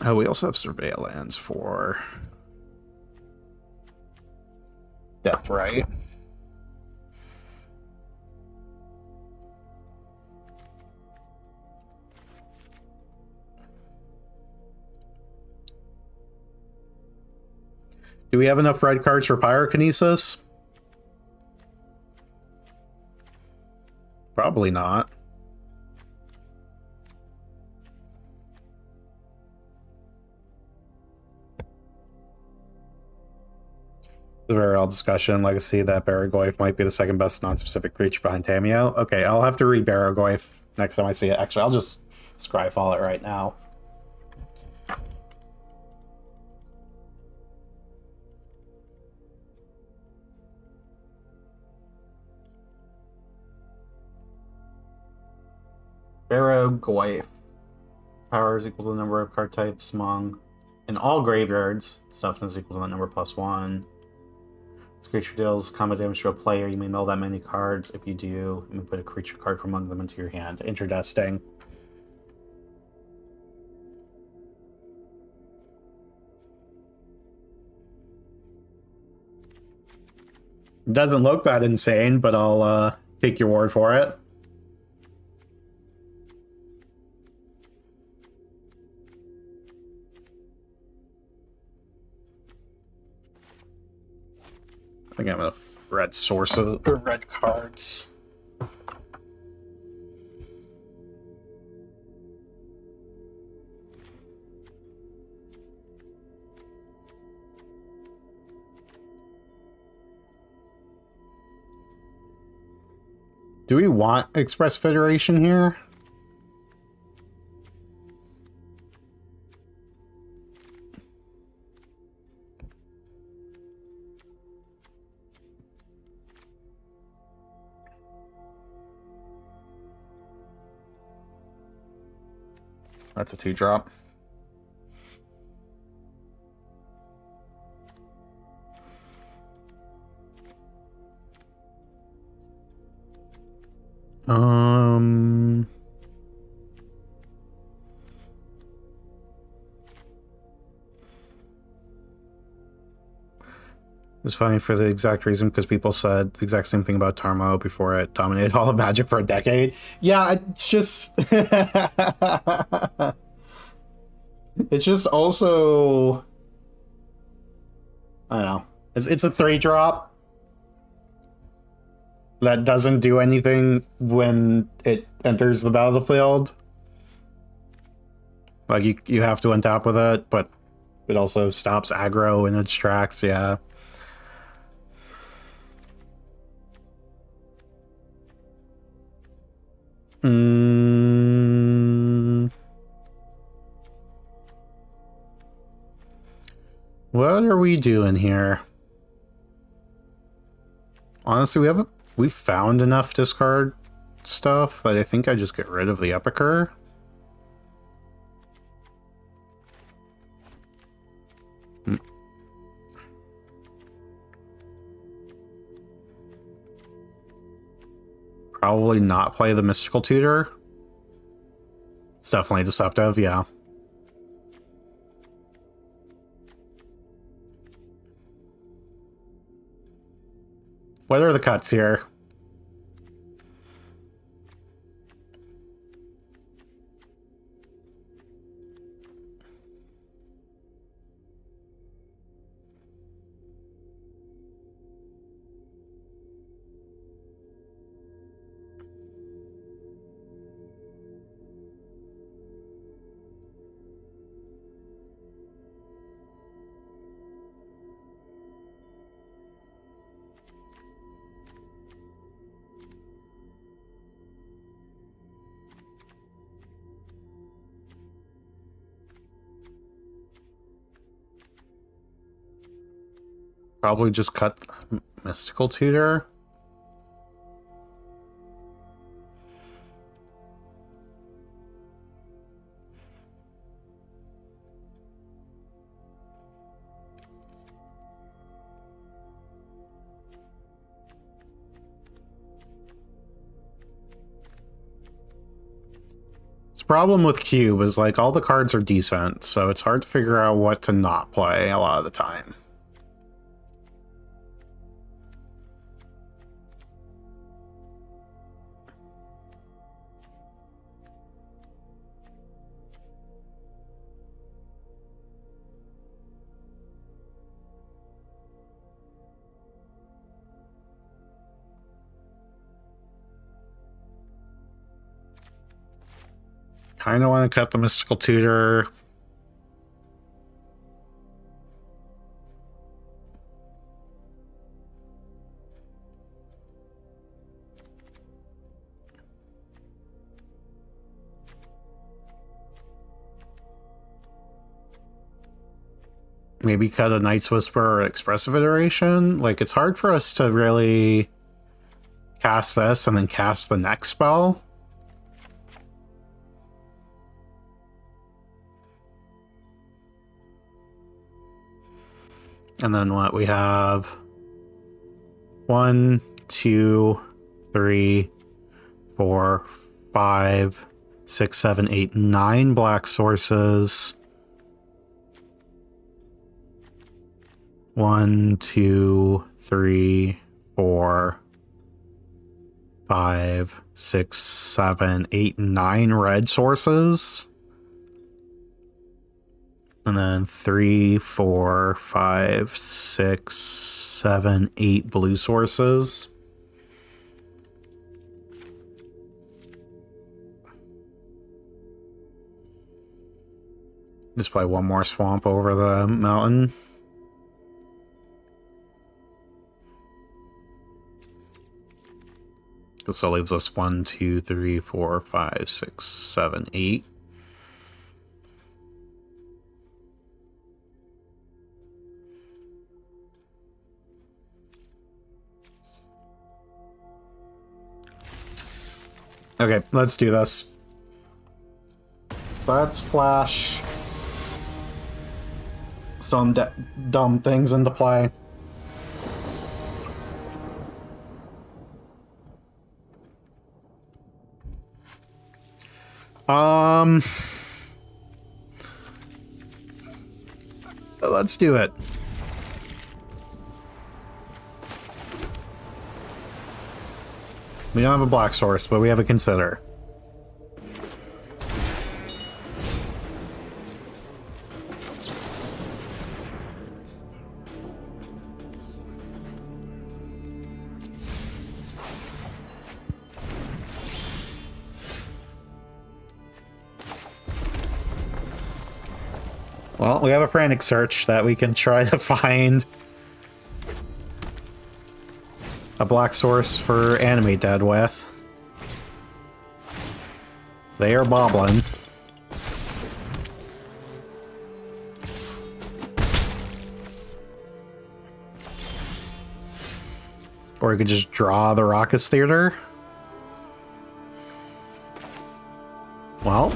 Oh, we also have Surveillance for Death, right? Do we have enough red cards for Pyrokinesis? Probably not. The very old discussion, Legacy, that Barrow-Goyf might be the second best non-specific creature behind Tamiyo. Okay, I'll have to read Barrow-Goyf next time I see it. Actually, I'll just Scryfall it right now. Barrow-Goyf. Power is equal to the number of card types among in all graveyards. Stuff is equal to the number +1. This creature deals combat damage to a player. You may mill that many cards. If you do, you may put a creature card from among them into your hand. Interesting. Doesn't look that insane, but I'll take your word for it. I think I'm gonna red sources or red cards. Do we want Express Federation here? That's a 2-drop. It's funny for the exact reason because people said the exact same thing about Tarmo before it dominated all of Magic for a decade. Yeah, it's just it's just also I don't know. It's a 3-drop that doesn't do anything when it enters the battlefield. Like you have to untap with it, but it also stops aggro in its tracks, yeah. What are we doing here? Honestly, we've found enough discard stuff that I think I just get rid of the Epicer. Probably not play the Mystical Tutor. It's definitely deceptive, yeah. What are the cuts here? Probably just cut Mystical Tutor. The problem with Cube is like all the cards are decent, so it's hard to figure out what to not play a lot of the time. Kind of want to cut the Mystical Tutor. Maybe cut a Night's Whisper or Expressive Iteration. Like, it's hard for us to really cast this and then cast the next spell. And then what we have 1, 2, 3, 4, 5, 6, 7, 8, 9 black sources. 1, 2, 3, 4, 5, 6, 7, 8, 9 red sources. And then 3, 4, 5, 6, 7, 8 blue sources. Just play one more swamp over the mountain. So leaves us 1, 2, 3, 4, 5, 6, 7, 8. Okay, let's do this. Let's flash some dumb things into play. Let's do it. We don't have a black source, but we have a consider. Well, we have a frantic search that we can try to find a black source for Animate Dead with. They are bobbling. Or we could just draw the Raucous Theater. Well,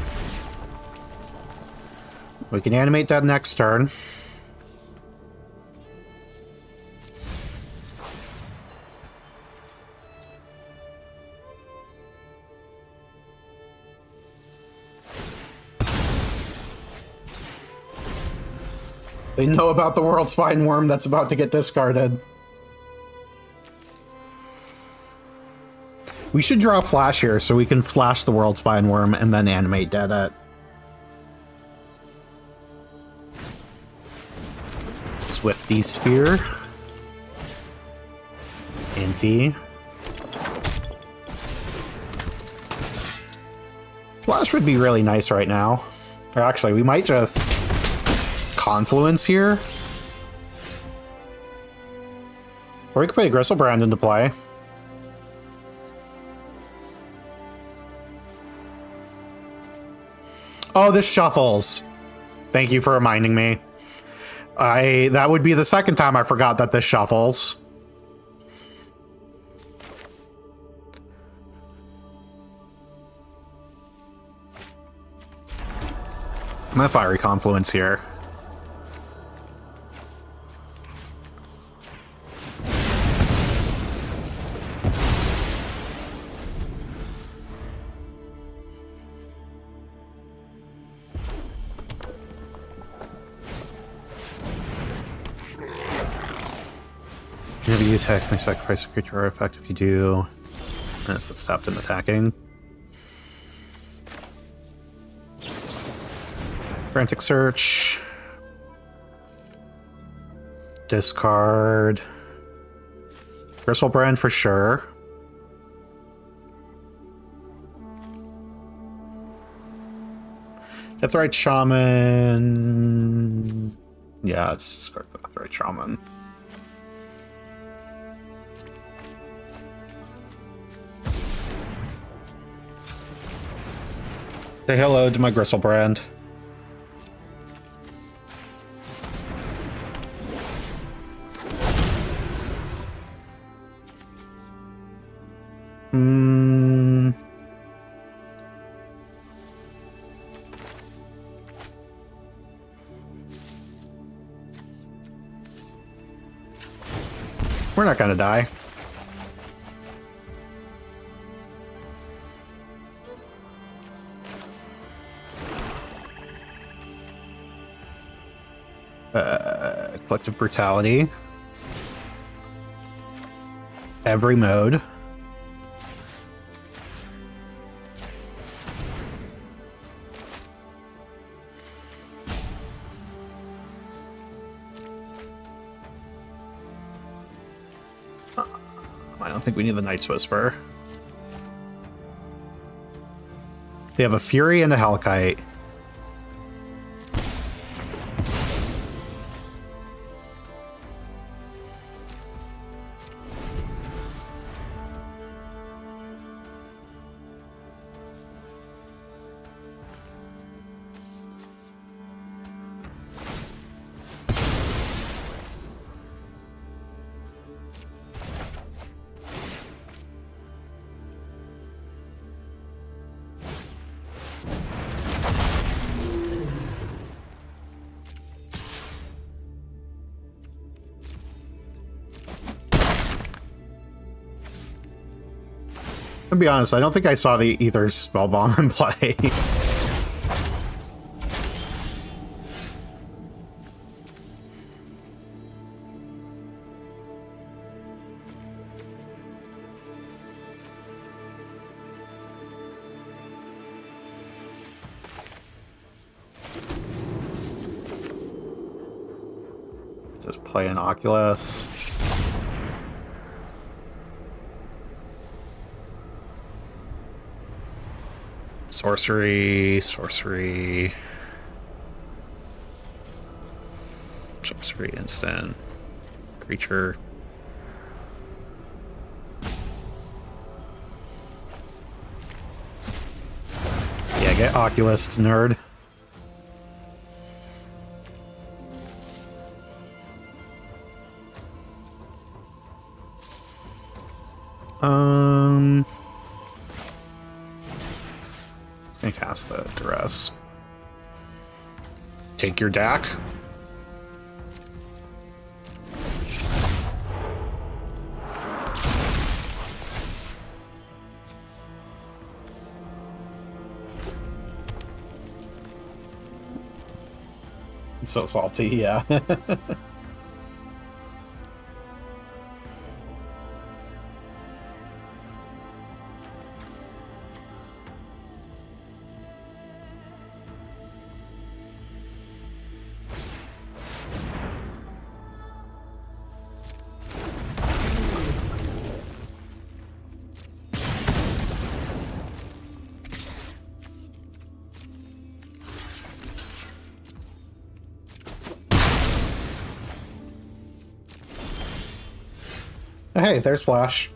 we can animate that next turn. They know about the World Spine Worm that's about to get discarded. We should draw a flash here so we can flash the World Spine Worm and then animate Dead it. Swifty Spear. Inty. Flash would be really nice right now. Or actually, we might just Confluence here. Or we could put a Gristlebrand into play. Oh, this shuffles. Thank you for reminding me. That would be the second time I forgot that this shuffles. I'm gonna Fiery Confluence here. Whenever you attack, may sacrifice a creature artifact. If you do, yes, it stopped him attacking. Frantic Search. Discard. Gristlebrand for sure. Deathrite Shaman. Yeah, just discard the Deathrite Shaman. Say hello to my Gristlebrand. We're not gonna die. Collective Brutality. Every mode. I don't think we need the Night's Whisper. They have a Fury and a Hellkite. To be honest, I don't think I saw the Ether Spellbomb in play. play an Oculus. Sorcery, sorcery. Sorcery instant. Creature. Yeah, get Oculus, nerd. It's gonna cast the Duress. Take your DAC. It's so salty, yeah. Hey, there's Flash.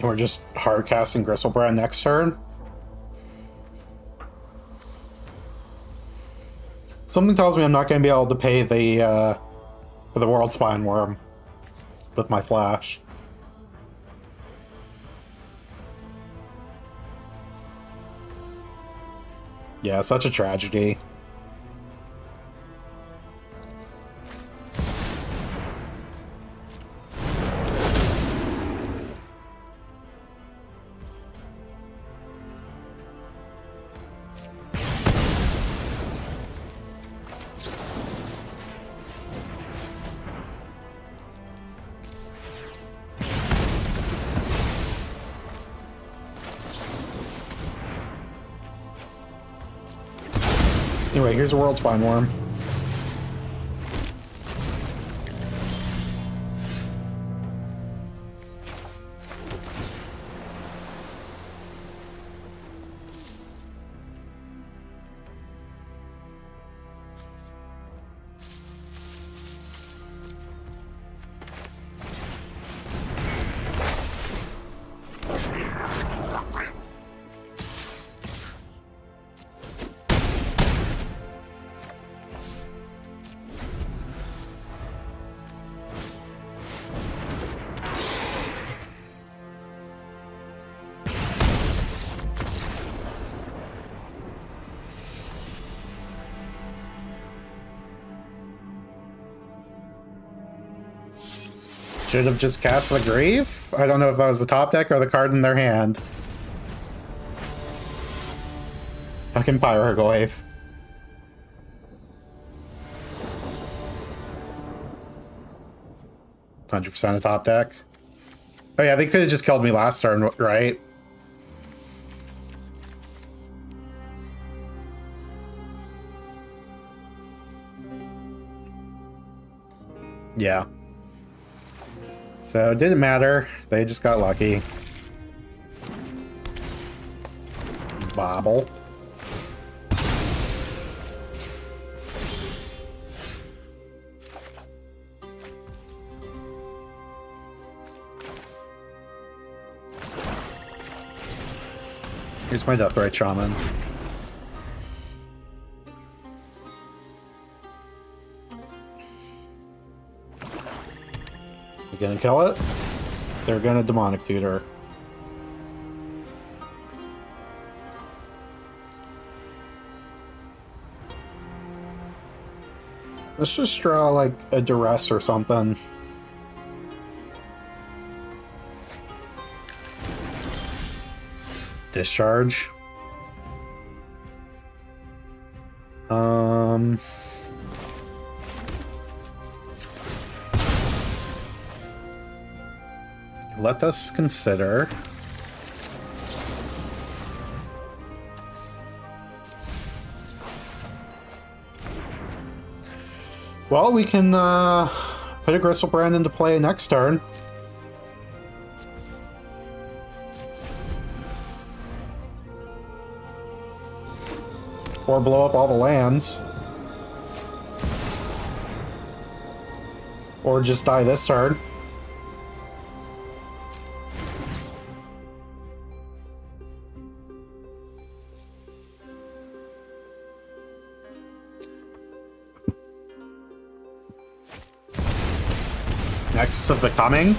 We're just hard casting Gristlebrand next turn. Something tells me I'm not going to be able to pay the for the World Spine Worm with my Flash. Yeah, such a tragedy. Anyway, here's a World Spine Worm. Should have just cast the Grave? I don't know if that was the top deck or the card in their hand. Fucking Pyroglaive. 100% of top deck. Oh yeah, they could have just killed me last turn, right? Yeah. So it didn't matter. They just got lucky. Bobble. Here's my Deathrite Shaman. You gonna kill it? They're gonna Demonic Tutor. Let's just draw like a Duress or something. discharge. Let us consider. Well, we can put a Gristlebrand into play next turn. Or blow up all the lands. Or just die this turn. Nexus of Becoming.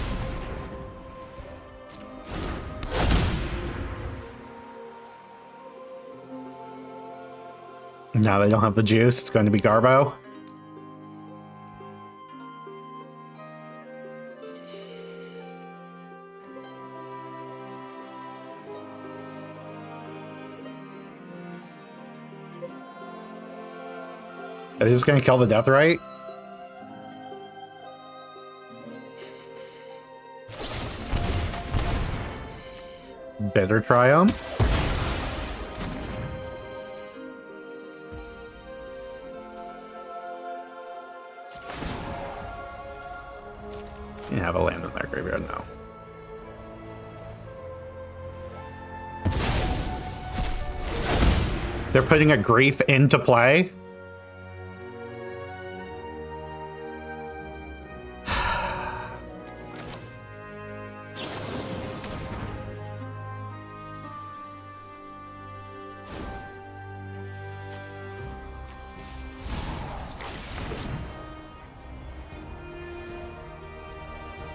Now they don't have the juice, it's going to be Garbo. Are they just going to kill the Deathrite? Bitter Triumph. You have a land in their graveyard now. They're putting a Grief into play.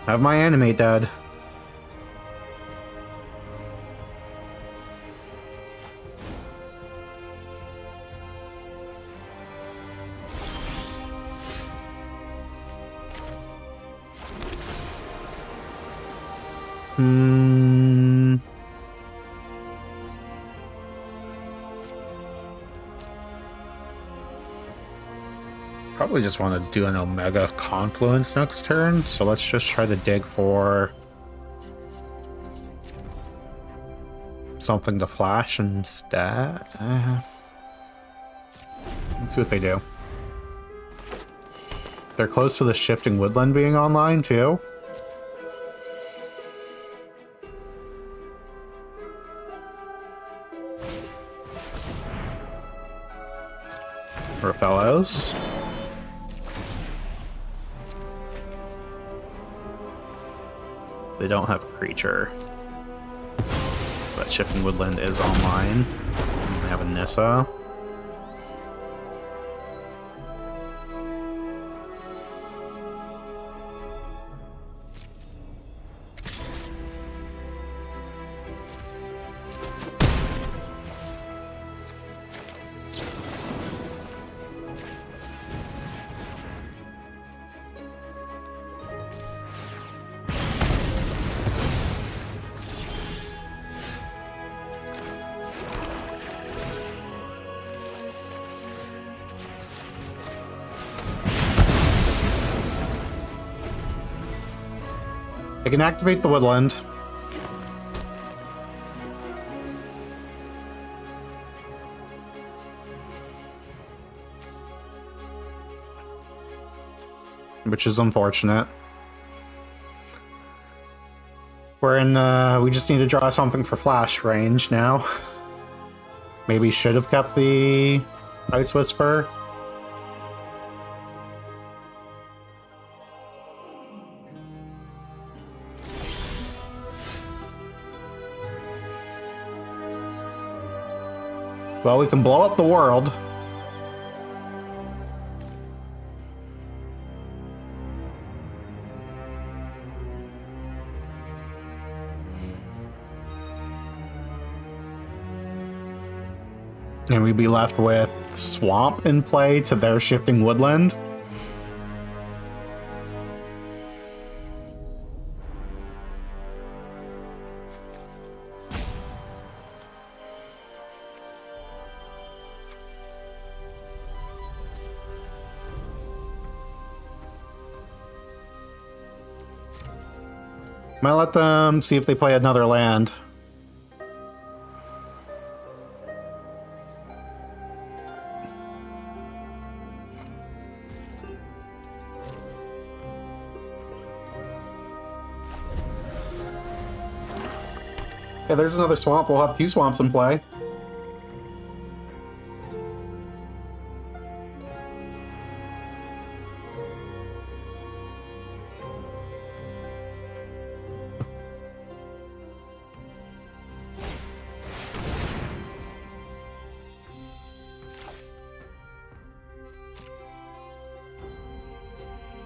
Have my animate dead. Probably just want to do an Omega Confluence next turn, so let's just try to dig for something to flash instead. Let's see what they do. They're close to the Shifting Woodland being online too. Repellos. They don't have a creature, but Shifting Woodland is online. They have a Nissa. I can activate the Woodland. Which is unfortunate. We're in we just need to draw something for flash range now. Maybe should have kept the Ice Whisper. Well, we can blow up the world. And we'd be left with Swamp in play to their Shifting Woodland. Might let them see if they play another land. Yeah, there's another swamp. We'll have 2 swamps in play.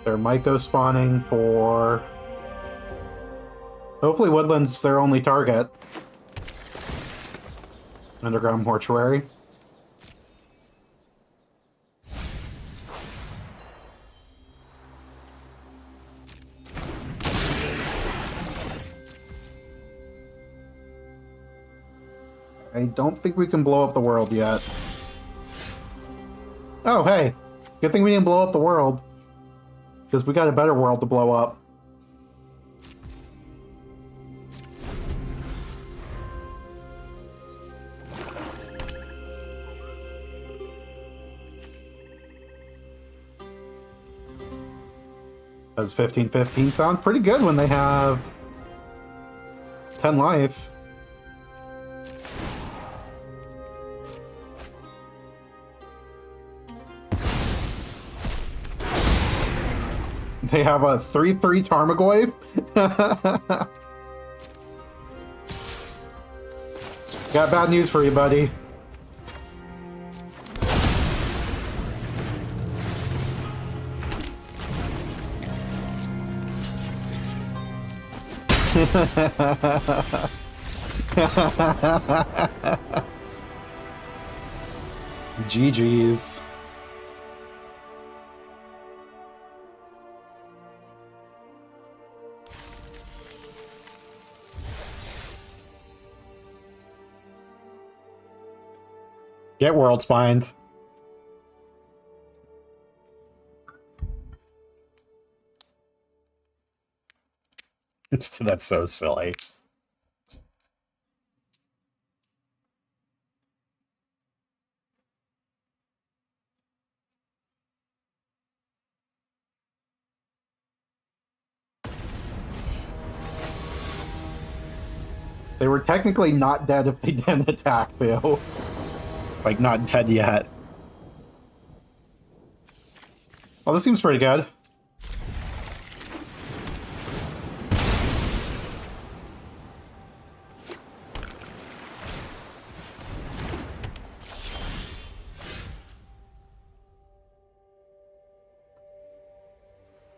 They're Myco spawning for... Hopefully Woodland's their only target. Underground Mortuary. I don't think we can blow up the world yet. Oh, hey. Good thing we didn't blow up the world. Because we got a better world to blow up. Does 15-15 sound pretty good when they have 10 life? They have a 3/3 Tarmogoyf? Got bad news for you, buddy. GG's. Get world spined. That's so silly. They were technically not dead if they didn't attack, too. Like, not dead yet. Well, this seems pretty good.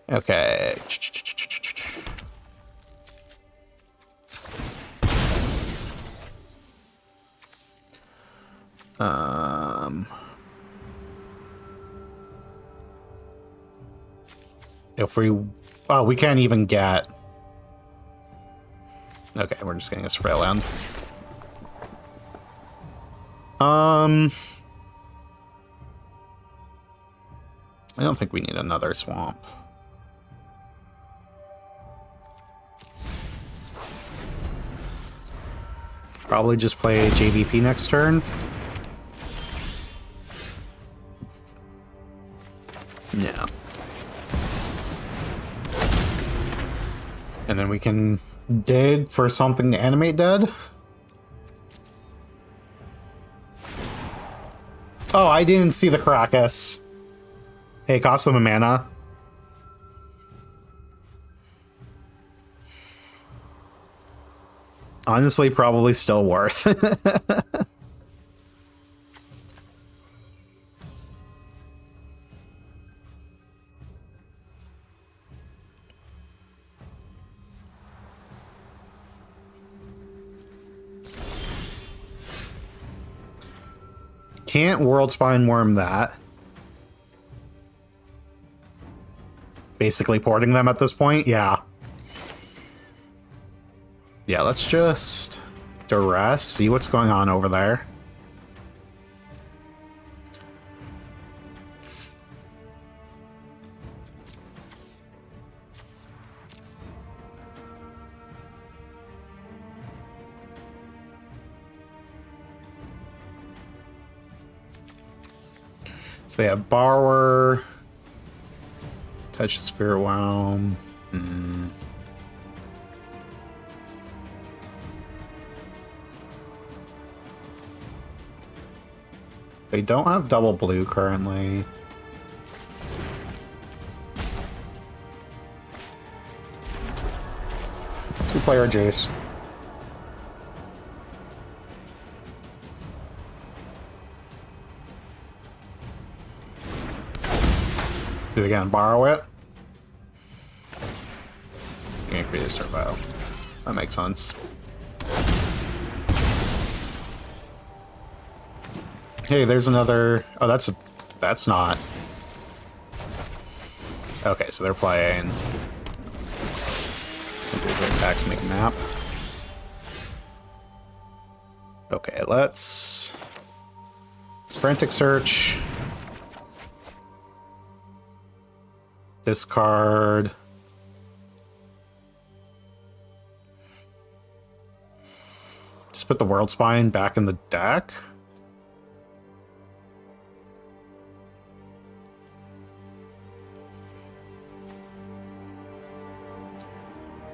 Okay. If we... Oh, we can't even get... Okay, we're just getting a spray land. I don't think we need another swamp. Probably just play JVP next turn. Yeah. And then we can dig for something to animate dead. Oh, I didn't see the Caracas. Hey, cost them a mana. Honestly, probably still worth. Can't World Spine Worm that. Basically porting them at this point, yeah. Yeah, let's just duress, see what's going on over there. So they have Borrower, Touch the Spirit Realm. They don't have double blue currently. Two-player Jace. Do it again, borrow it. You can create a survival. That makes sense. Hey, there's another. Oh, that's not. Okay, so they're playing. Back to make a map. Okay, let's frantic search. Discard. Just put the World Spine back in the deck.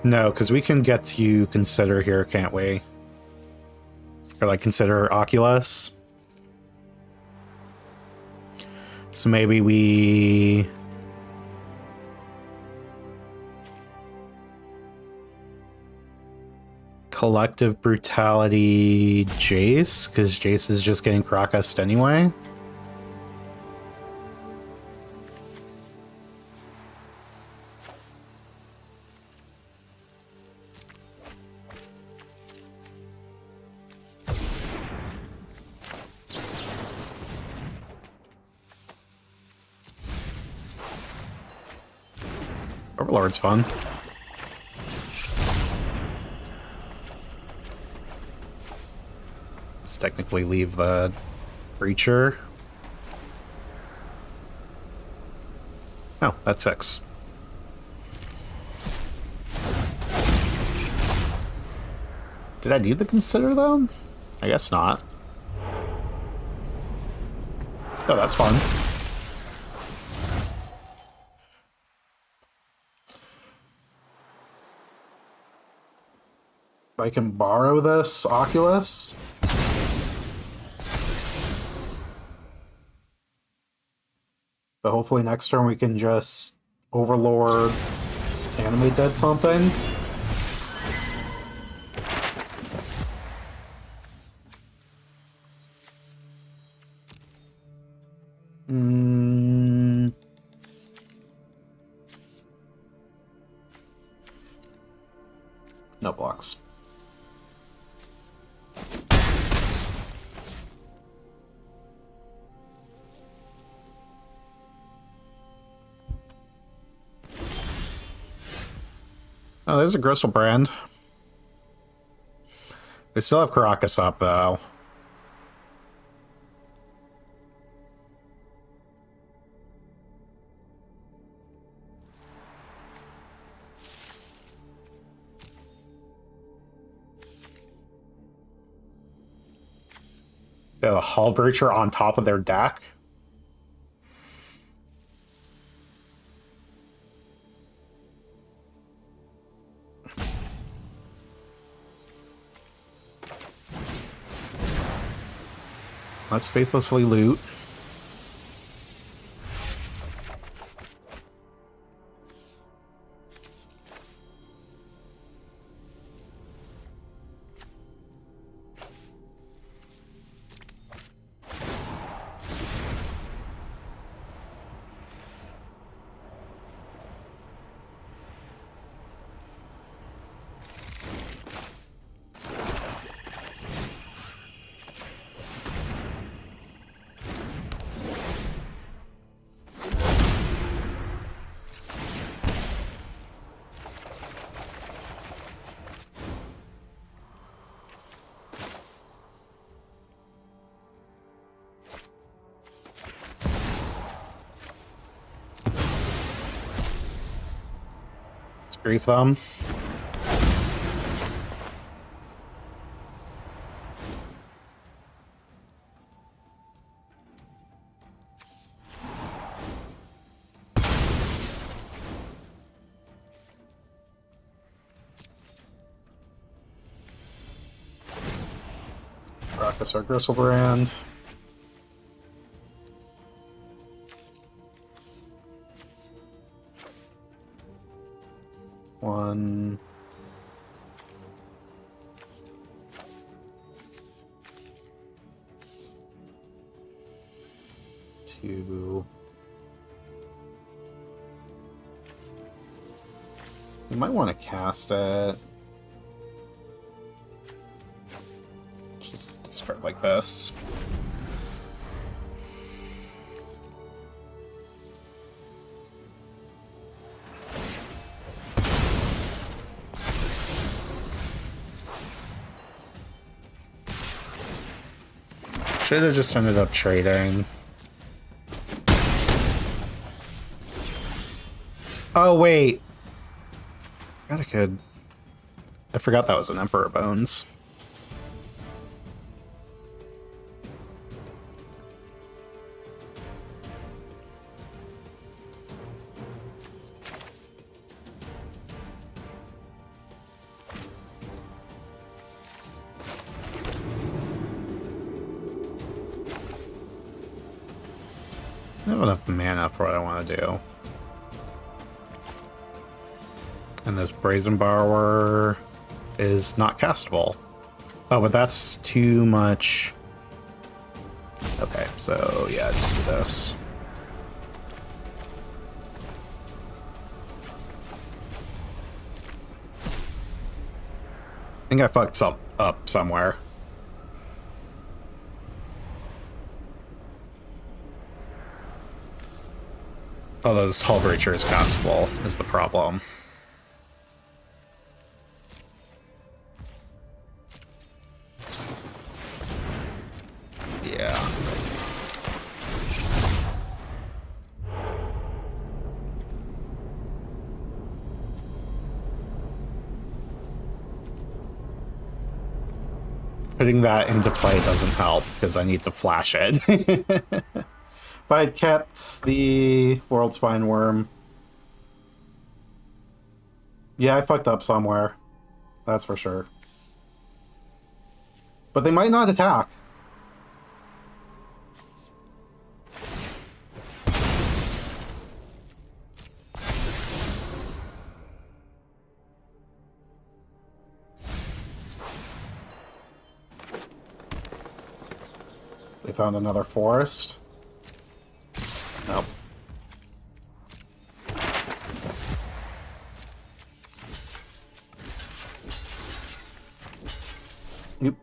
No, because we can get to consider here, can't we? Or like consider Oculus. So maybe we... Collective Brutality Jace, because Jace is just getting Crocust anyway. Overlord's fun. Let's technically leave the Breacher. Oh, that's 6. Did I need to consider them? I guess not. Oh, that's fun. I can borrow this Oculus. But hopefully next turn we can just Overlord, Animate Dead something. No blocks. Oh, there's a Gristle Brand. They still have Caracas up, though. They have a Hull Breacher on top of their deck. Let's faithlessly loot. Grief them. Practice our Gristle brand. One. Two. You might want to cast it. Just discard like this. Should have just ended up trading. Oh, wait. I could. I forgot that was an Emperor Bones. I have enough mana for what I want to do. And this Brazen Borrower is not castable. Oh, but that's too much. Okay, so yeah, just do this. I think I fucked up somewhere. Oh, this Hull Breacher is castable, is the problem. Yeah. Putting that into play doesn't help, because I need to flash it. If I had kept the World Spine Worm... Yeah, I fucked up somewhere. That's for sure. But they might not attack. They found another forest. Nope. Yep.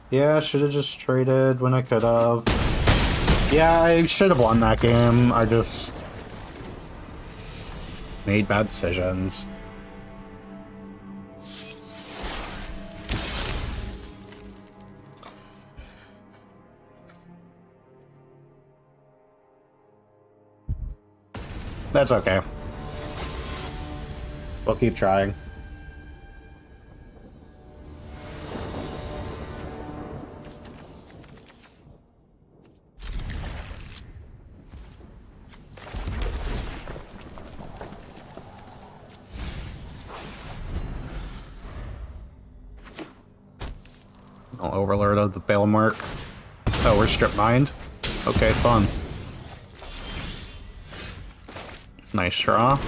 Yeah, I should have just traded when I could have. Yeah, I should have won that game. I just made bad decisions. That's okay. We'll keep trying. I'll overlord of the Balemark. Oh, we're strip mined? Okay, fun. Nice draw.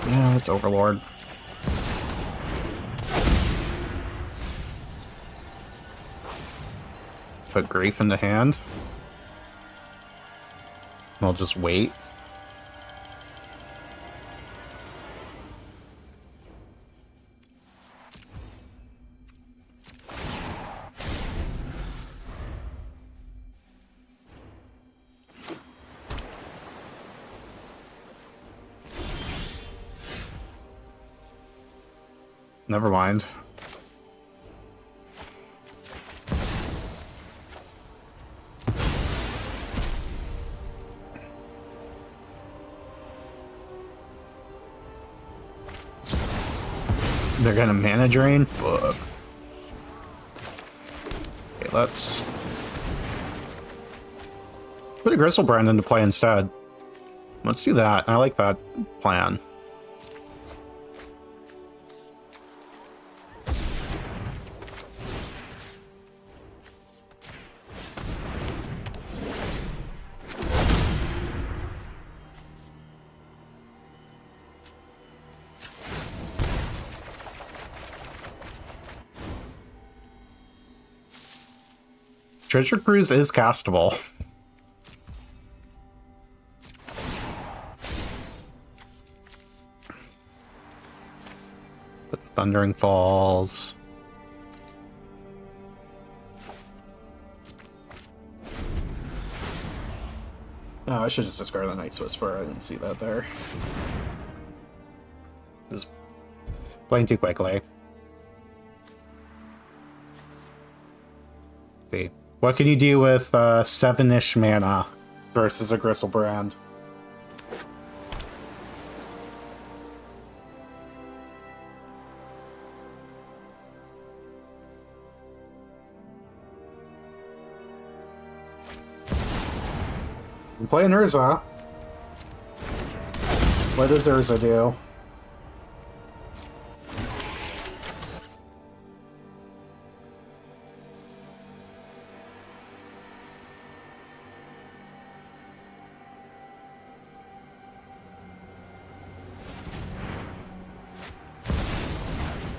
Yeah, it's Overlord. Put Grief in the hand. I'll just wait. Never mind. They're gonna mana drain? Fuck. Okay, let's put a Gristlebrand into play instead. Let's do that. I like that plan. Treasure Cruise is castable. But the Thundering Falls. Oh, I should just discard the Night's Whisper. I didn't see that there. Just playing too quickly. Let's see. What can you do with 7-ish mana versus a Gristlebrand? I'm playing Urza. What does Urza do?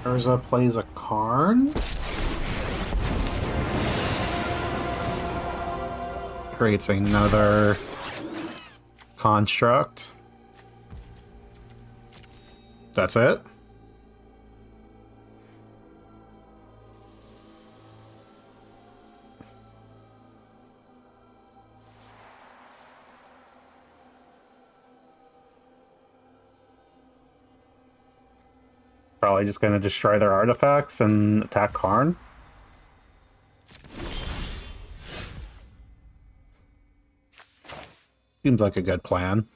Urza plays a Karn. Creates another construct. That's it? Probably just going to destroy their artifacts and attack Karn. Seems like a good plan.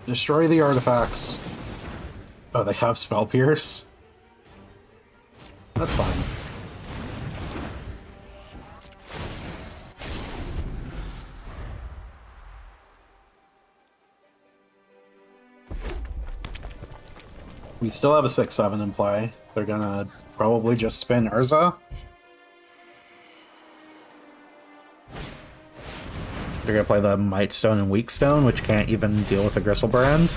Destroy the artifacts. Oh, they have Spell Pierce? That's fine. We still have a 6-7 in play. They're gonna probably just spin Urza. They're gonna play the Might Stone and Weak Stone, which can't even deal with the Gristlebrand.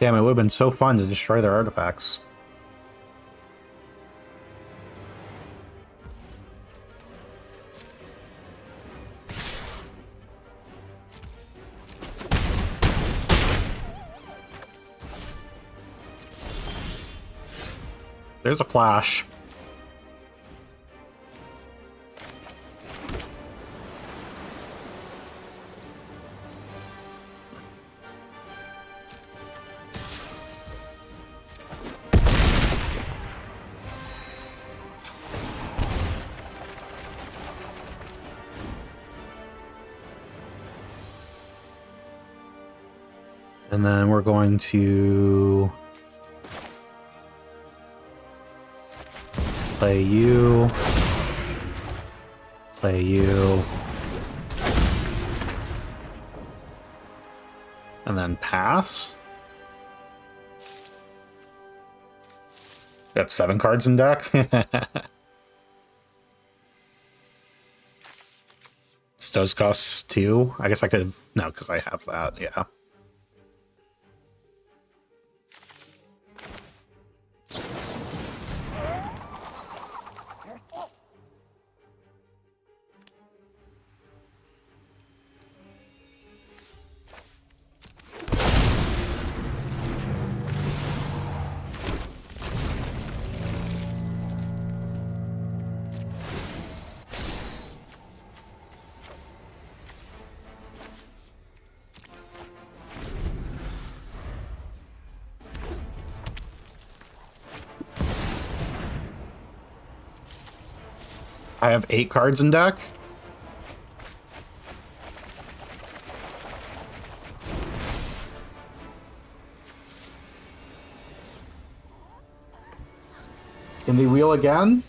Damn, it would have been so fun to destroy their artifacts. There's a flash. And then we're going to play you, and then pass. You have 7 cards in deck? This does cost 2. I guess I could... No, because I have that, yeah. I have 8 cards in deck. Can they wheel again?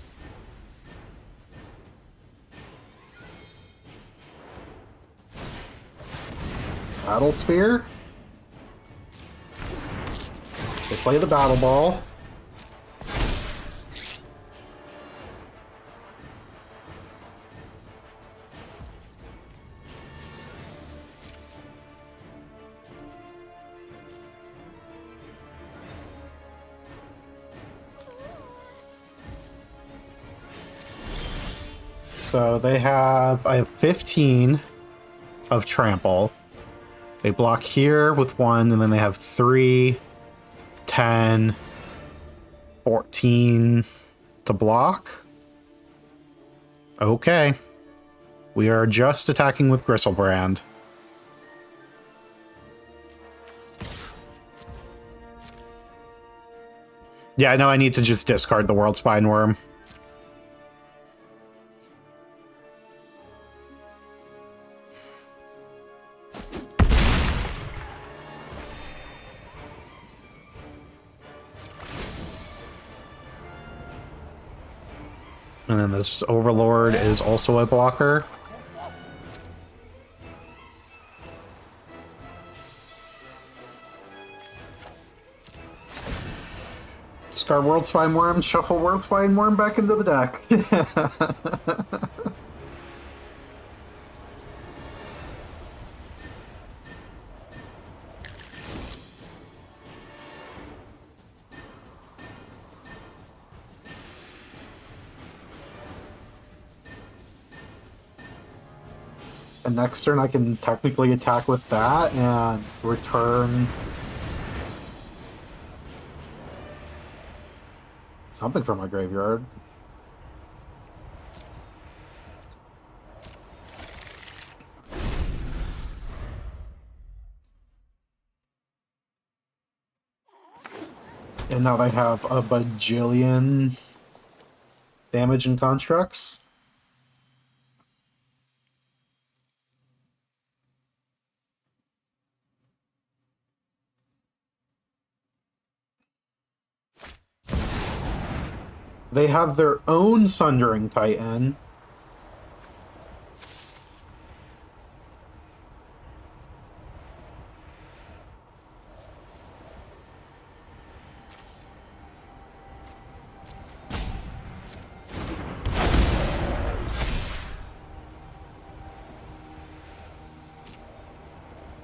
Battle Sphere. They play the Battle Ball. So they have, I have 15 of Trample. They block here with 1, and then they have 3, 10, 14 to block. Okay. We are just attacking with Gristlebrand. Yeah, I know I need to just discard the World Spine Worm. And then this Overlord is also a blocker. Discard World Spine Worm, shuffle World Spine Worm back into the deck. And next turn I can technically attack with that and return something from my graveyard. And now they have a bajillion damage and constructs. They have their own Sundering Titan.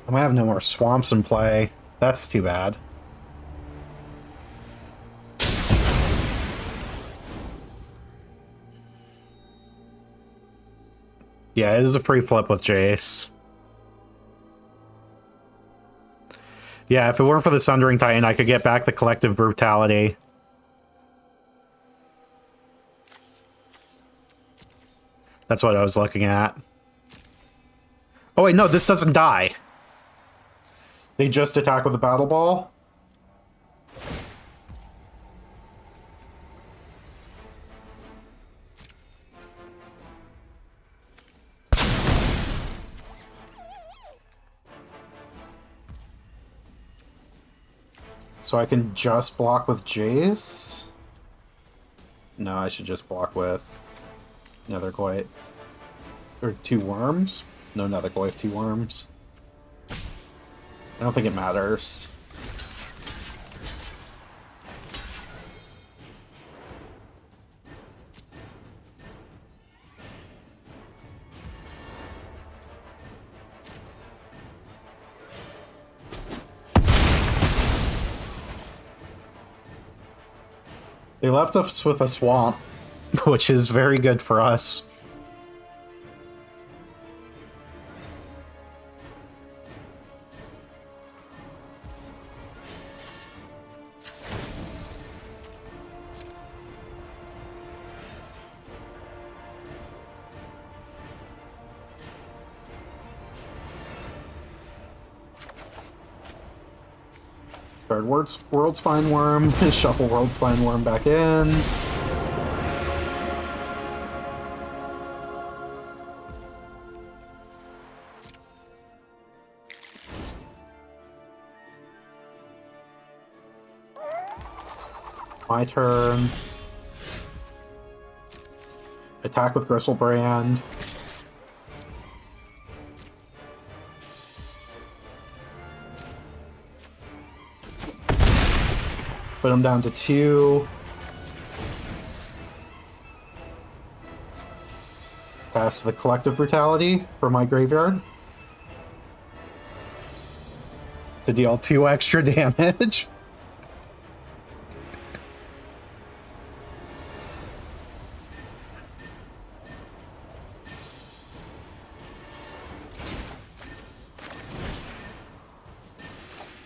I might have no more swamps in play. That's too bad. Yeah, it is a pre-flip with Jace. Yeah, if it weren't for the Sundering Titan, I could get back the Collective Brutality. That's what I was looking at. Oh wait, no, this doesn't die. They just attack with the Battle Ball? So I can just block with Jace? No, I should just block with Nethercoit. Or 2 worms? No Nethercoit, 2 worms. I don't think it matters. They left us with a swamp, which is very good for us. Discard World Spine Worm, shuffle World Spine Worm back in. My turn. Attack with Gristlebrand. Put him down to 2. Pass the Collective Brutality for my graveyard. To deal 2 extra damage.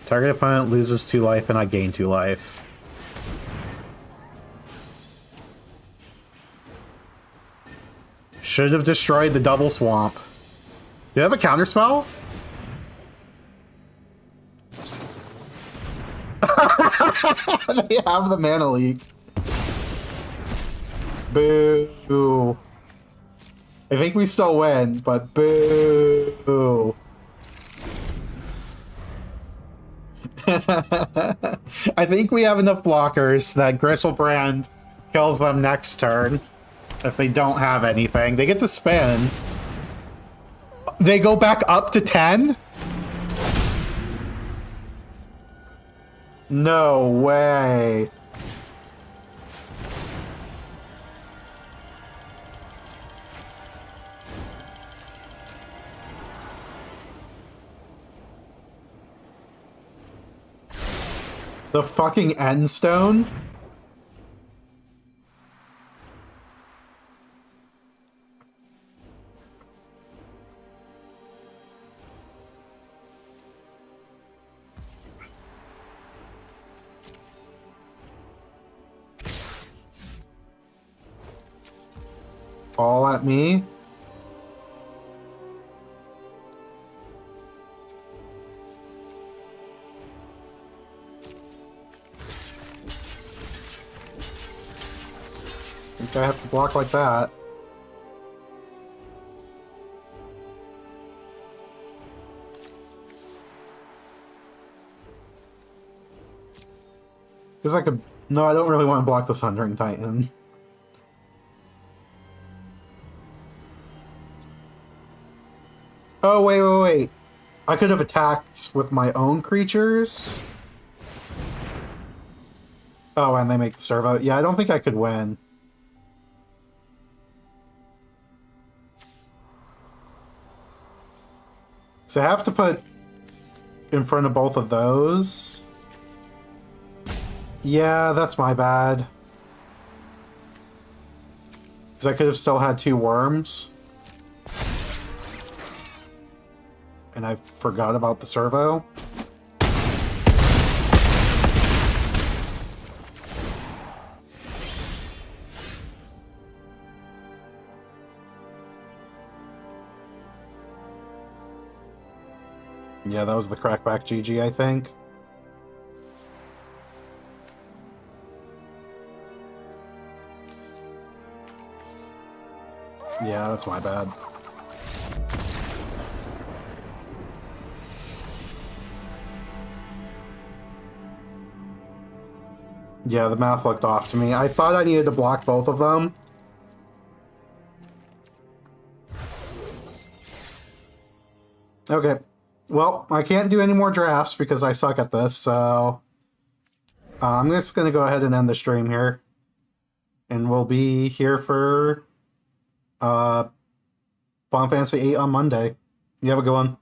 Target opponent loses 2 life and I gain 2 life. Should have destroyed the double swamp. Do you have a counterspell? They have the mana leak. Boo. I think we still win, but boo. I think we have enough blockers that Gristlebrand kills them next turn. If they don't have anything, they get to spin. They go back up to 10? No way. The fucking end stone? All at me? I think I have to block like that. Because I could... No, I don't really want to block the Sundering Titan. Oh, wait. I could have attacked with my own creatures. Oh, and they make the servo. Yeah, I don't think I could win. So I have to put in front of both of those. Yeah, that's my bad. Because I could have still had 2 worms. And I forgot about the servo. Yeah, that was the crackback GG, I think. Yeah, that's my bad. Yeah, the math looked off to me. I thought I needed to block both of them. Okay. Well, I can't do any more drafts because I suck at this, so... I'm just going to go ahead and end the stream here. And we'll be here for... Final Fantasy VIII on Monday. You have a good one.